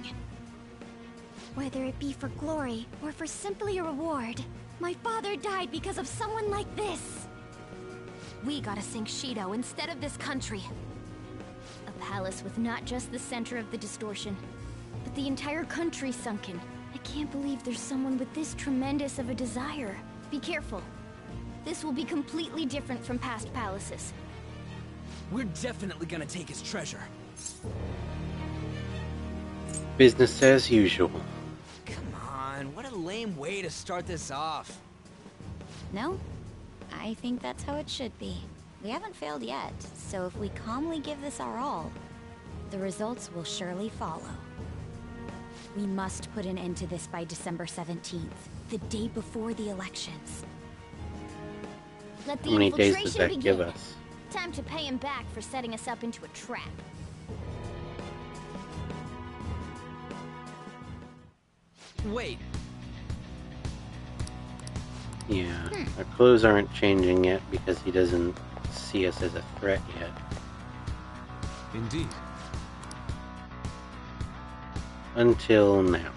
Whether it be for glory or for simply a reward, my father died because of someone like this. We gotta sink Shido instead of this country. A palace with not just the center of the distortion, but the entire country sunken. I can't believe there's someone with this tremendous of a desire. Be careful. This will be completely different from past palaces. We're definitely gonna take his treasure. Business as usual. Come on, what a lame way to start this off. No, I think that's how it should be. We haven't failed yet, so if we calmly give this our all, the results will surely follow. We must put an end to this by December 17th, the day before the elections. Let the How many days does infiltration that begin. give us? Time to pay him back for setting us up into a trap. Wait. Yeah. Our clothes aren't changing yet because he doesn't see us as a threat yet. Indeed. Until now.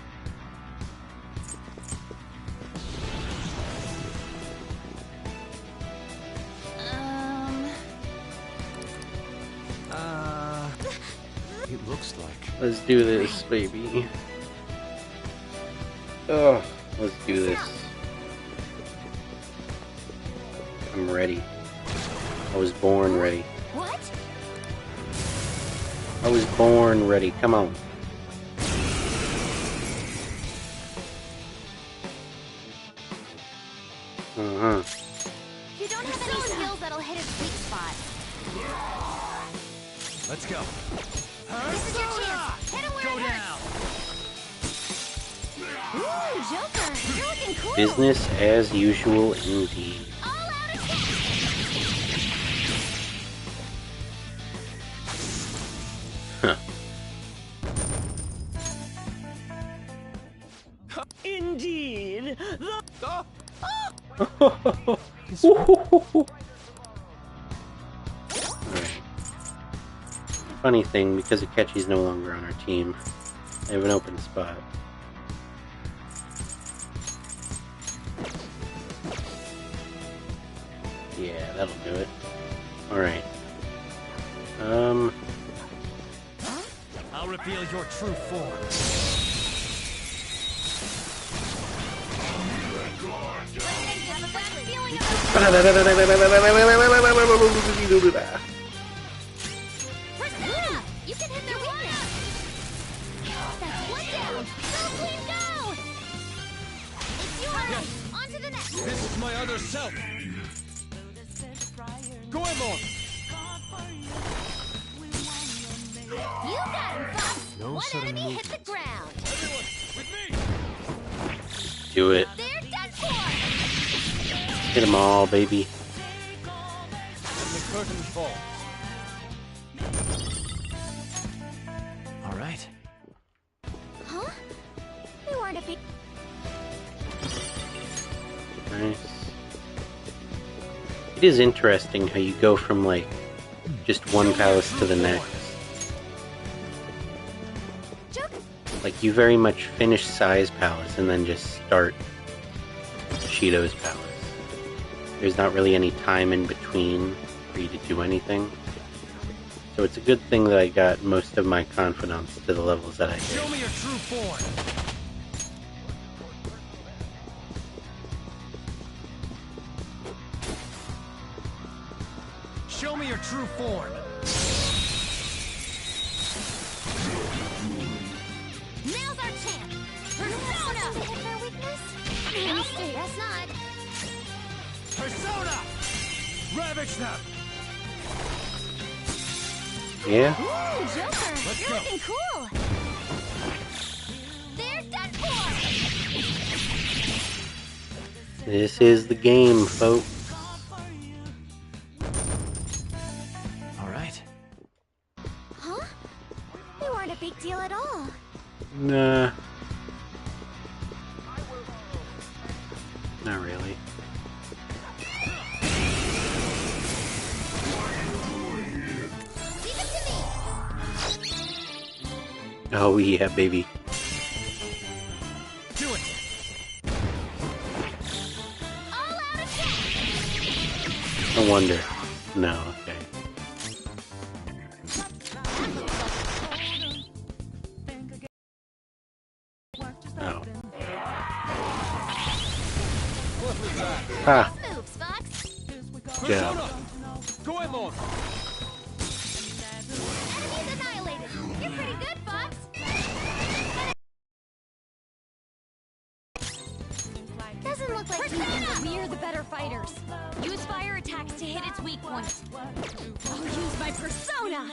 It looks like. Let's do this, baby. Oh, let's do this. I'm ready. I was born ready. What? I was born ready. Come on. You don't have any skills that'll hit his weak spot. Let's go. This is your chance. Hit him where it hurts. Ooh, Joker, you're looking cool. Business as usual indeed. Huh. Indeed. Alright. Funny thing, because Akechi's no longer on our team, I have an open spot. Yeah, that'll do it. Alright. I'll reveal your true form. Persona! You can hit their weakness. That's one down. Go, Queen, go! It's yours. On to the next. This is my other self. Goemon! You got him, Fox. No One sudden enemy hit the ground. Everyone, with me! Do it. They're done for. Hit them all, baby. Let the curtain fall. All right. Huh? We weren't a big... Nice. It is interesting how you go from, like, just one palace to the next. Like, you very much finish Sai's palace and then just start Shido's palace. There's not really any time in between for you to do anything. So it's a good thing that I got most of my confidants to the levels that I did. Show me your true form. Show me your true form. Now's our chance. Persona. To hit their weakness? Nope, guess not. Persona. Ravage them. Yeah? Ooh, Joker, Let's you're go. looking cool. They're done for. This is the game, folks. Alright. Huh? They weren't a big deal at all. Nah. Not really. Leave it to me. Oh yeah, baby. Do it. All out attack. No wonder. No, okay. Oh. Ah. Moves, Fox. Yeah. Go in, Lord. Enemies annihilated. You're pretty good, Fox. Doesn't look like We're the better fighters. Use fire attacks to hit its weak point. I'll use my persona.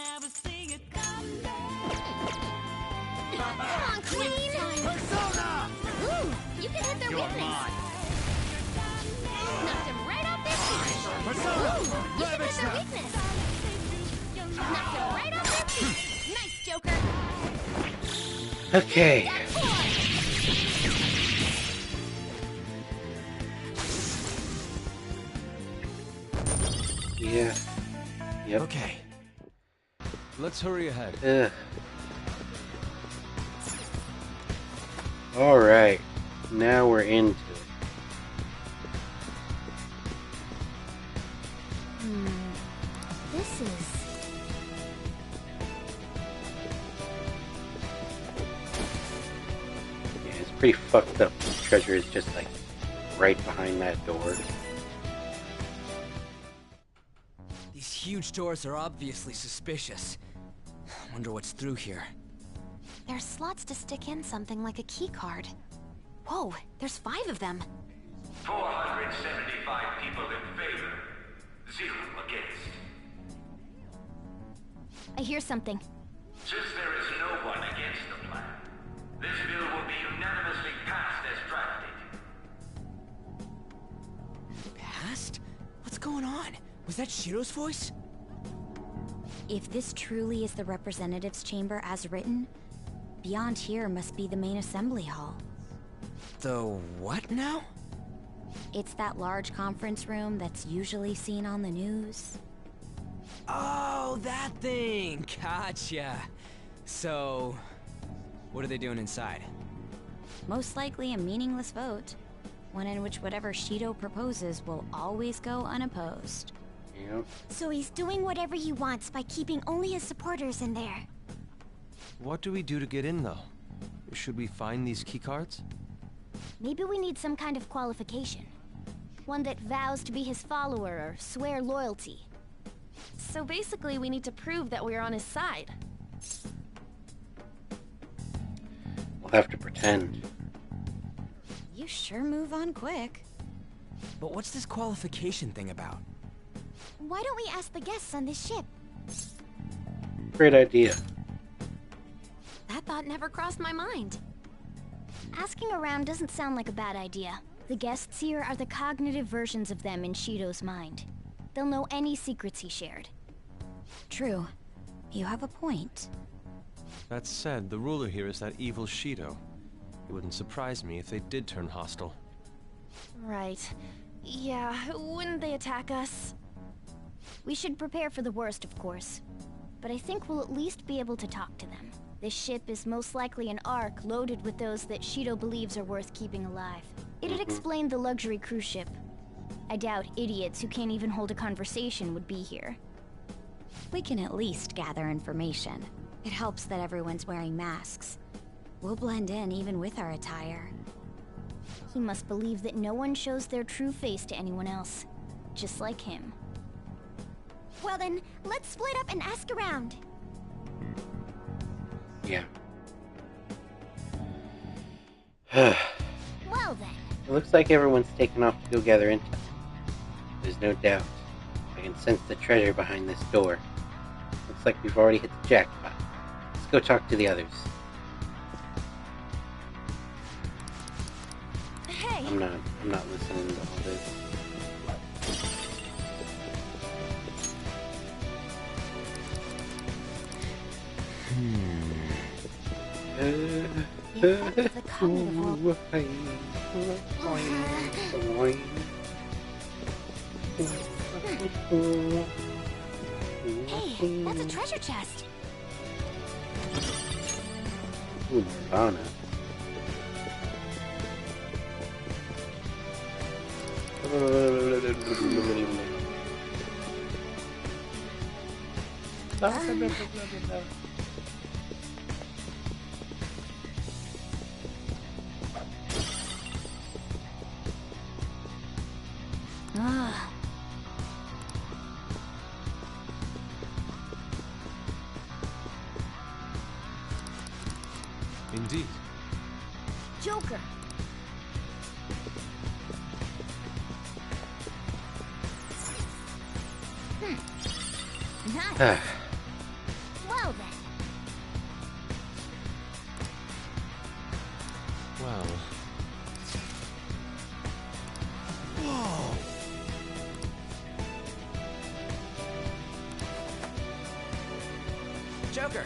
Come on, Queen. Persona. Ooh, you can hit their weakness. Knocked him right off their feet. Persona. Ooh, you can hit Ravage their them. weakness. Knocked him right off their feet. Nice, Joker. Okay. Done for. Yeah. Yep. Okay. Let's hurry ahead. Ugh. Alright. Now we're into it. This is... Yeah, it's pretty fucked up. The treasure is just like right behind that door. These huge doors are obviously suspicious. Wonder what's through here. There's slots to stick in something like a key card. Whoa, there's 5 of them. 475 people in favor. 0 against. I hear something. Since there is no one against the plan, this bill will be unanimously passed as drafted. Past? What's going on? Was that Shiro's voice? If this truly is the representatives' chamber as written, beyond here must be the main assembly hall. The what now? It's that large conference room that's usually seen on the news. Oh, that thing! Gotcha. So, what are they doing inside? Most likely a meaningless vote. One in which whatever Shido proposes will always go unopposed. Yep. So he's doing whatever he wants by keeping only his supporters in there. What do we do to get in, though? Should we find these keycards? Maybe we need some kind of qualification. One that vows to be his follower or swear loyalty. So basically, we need to prove that we're on his side. We'll have to pretend. You sure move on quick. But what's this qualification thing about? Why don't we ask the guests on this ship? Great idea. That thought never crossed my mind. Asking around doesn't sound like a bad idea. The guests here are the cognitive versions of them in Shido's mind. They'll know any secrets he shared. True. You have a point. That said, the ruler here is that evil Shido. It wouldn't surprise me if they did turn hostile. Right. Yeah, wouldn't they attack us? We should prepare for the worst, of course. But I think we'll at least be able to talk to them. This ship is most likely an Ark loaded with those that Shido believes are worth keeping alive. It'd explain the luxury cruise ship. I doubt idiots who can't even hold a conversation would be here. We can at least gather information. It helps that everyone's wearing masks. We'll blend in even with our attire. He must believe that no one shows their true face to anyone else. Just like him. Well then, let's split up and ask around. Yeah. Well then. It looks like everyone's taken off to go gather intel. There's no doubt. I can sense the treasure behind this door. Looks like we've already hit the jackpot. Let's go talk to the others. Hey! I'm not listening to all this. Hey, that's a treasure chest. Ooh, Nirvana. Ah. Indeed. Joker! Nice. Well then. Well. Whoa! Joker!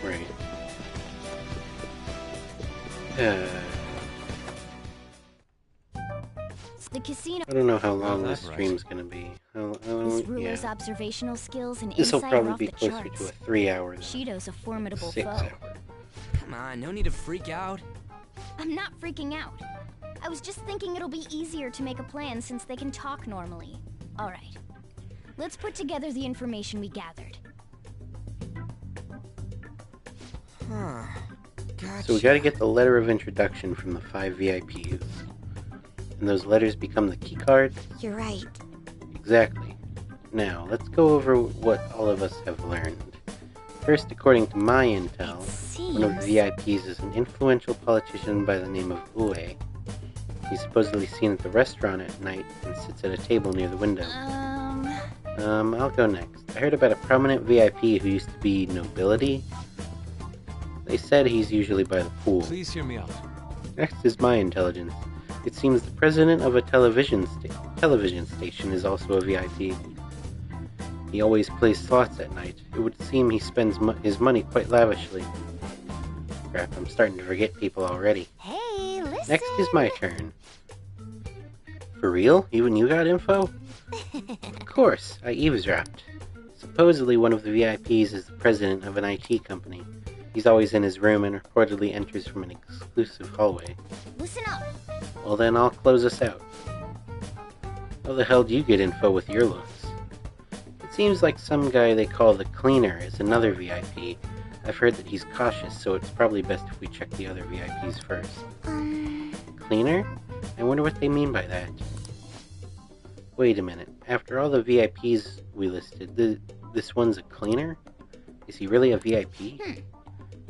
Right. The casino. I don't know how long this stream's gonna be. This ruler's Yeah. observational skills and This'll insight are probably off be the closer charts. to a 3 hours. Shido's a formidable 6 foe. hours. Come on, no need to freak out. I'm not freaking out. I was just thinking it'll be easier to make a plan since they can talk normally. Alright. Let's put together the information we gathered. Huh. Gotcha. So we gotta get the letter of introduction from the 5 VIPs. And those letters become the key cards? You're right. Exactly. Now, let's go over what all of us have learned. First, according to my intel, one of the VIPs is an influential politician by the name of Ue. He's supposedly seen at the restaurant at night and sits at a table near the window. I'll go next. I heard about a prominent VIP who used to be nobility. They said he's usually by the pool. Please hear me out. Next is my intelligence. It seems the president of a television station is also a VIP. He always plays slots at night. It would seem he spends his money quite lavishly. Crap, I'm starting to forget people already. Hey, listen. Next is my turn. For real? Even you got info? Of course, I eavesdropped. Supposedly one of the VIPs is the president of an IT company. He's always in his room and reportedly enters from an exclusive hallway. Listen up. Well then, I'll close us out. How the hell do you get info with your looks? It seems like some guy they call the Cleaner is another VIP. I've heard that he's cautious, so it's probably best if we check the other VIPs first. Cleaner? I wonder what they mean by that. Wait a minute. After all the VIPs we listed, this one's a cleaner? Is he really a VIP?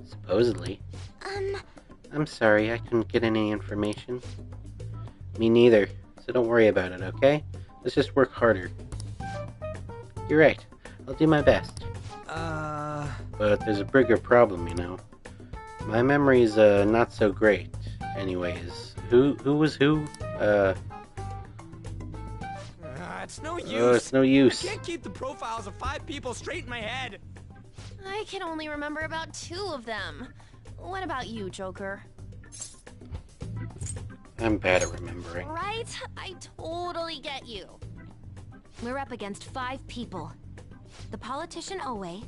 Supposedly. I'm sorry, I couldn't get any information. Me neither, so don't worry about it, okay? Let's just work harder. You're right. I'll do my best. But there's a bigger problem, you know. My memory's, not so great. Anyways, who was who? It's no use. Oh, it's no use. I can't keep the profiles of 5 people straight in my head. I can only remember about 2 of them. What about you, Joker? I'm bad at remembering. Right? I totally get you. We're up against 5 people. the politician Owe,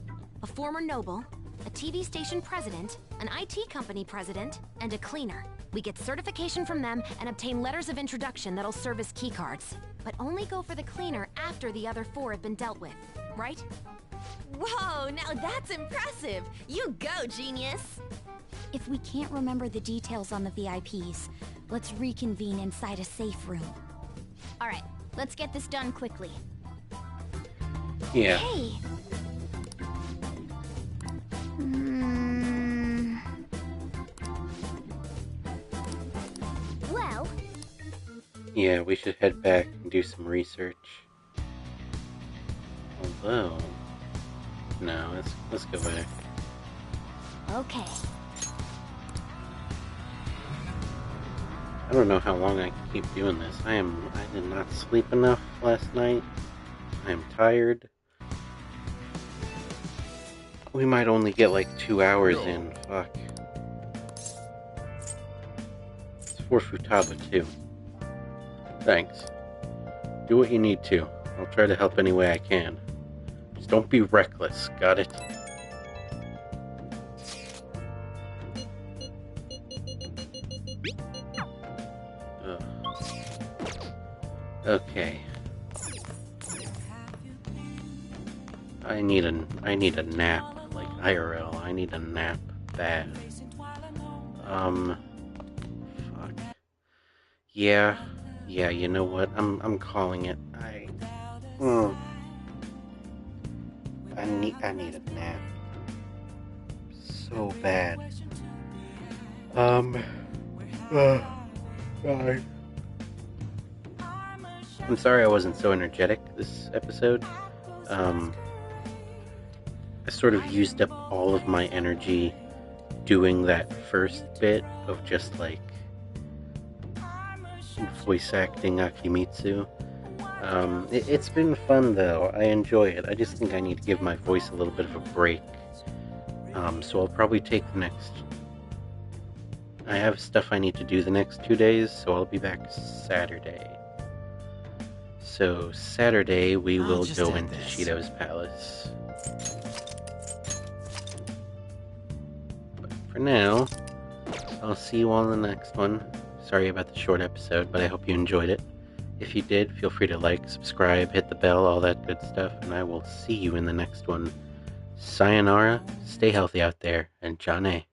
a former noble, a TV station president, an IT company president, and a cleaner. We get certification from them and obtain letters of introduction that'll serve as keycards. But only go for the cleaner after the other 4 have been dealt with, right? Whoa, now that's impressive! You go, genius! If we can't remember the details on the VIPs, let's reconvene inside a safe room. Alright, let's get this done quickly. Yeah. Hey! Well... Yeah, we should head back and do some research. Although... No, let's go back. Okay. I don't know how long I can keep doing this. I did not sleep enough last night. I am tired. We might only get like 2 hours in. Fuck. It's for Futaba too. Thanks. Do what you need to. I'll try to help any way I can. Just don't be reckless, got it? Okay. I need a nap, like IRL. I need a nap bad. Fuck. Yeah, you know what? I'm calling it. I need a nap. So bad. Bye. I'm sorry I wasn't so energetic this episode. I sort of used up all of my energy doing that first bit of just like voice acting Akimitsu. It's been fun though. I enjoy it. I just think I need to give my voice a little bit of a break. So I'll probably take the next... I have stuff I need to do the next 2 days, so I'll be back Saturday. So Saturday we will go into Shido's palace. But for now, I'll see you all in the next one. Sorry about the short episode, but I hope you enjoyed it. If you did, feel free to like, subscribe, hit the bell, all that good stuff, and I will see you in the next one. Sayonara, stay healthy out there, and Jane.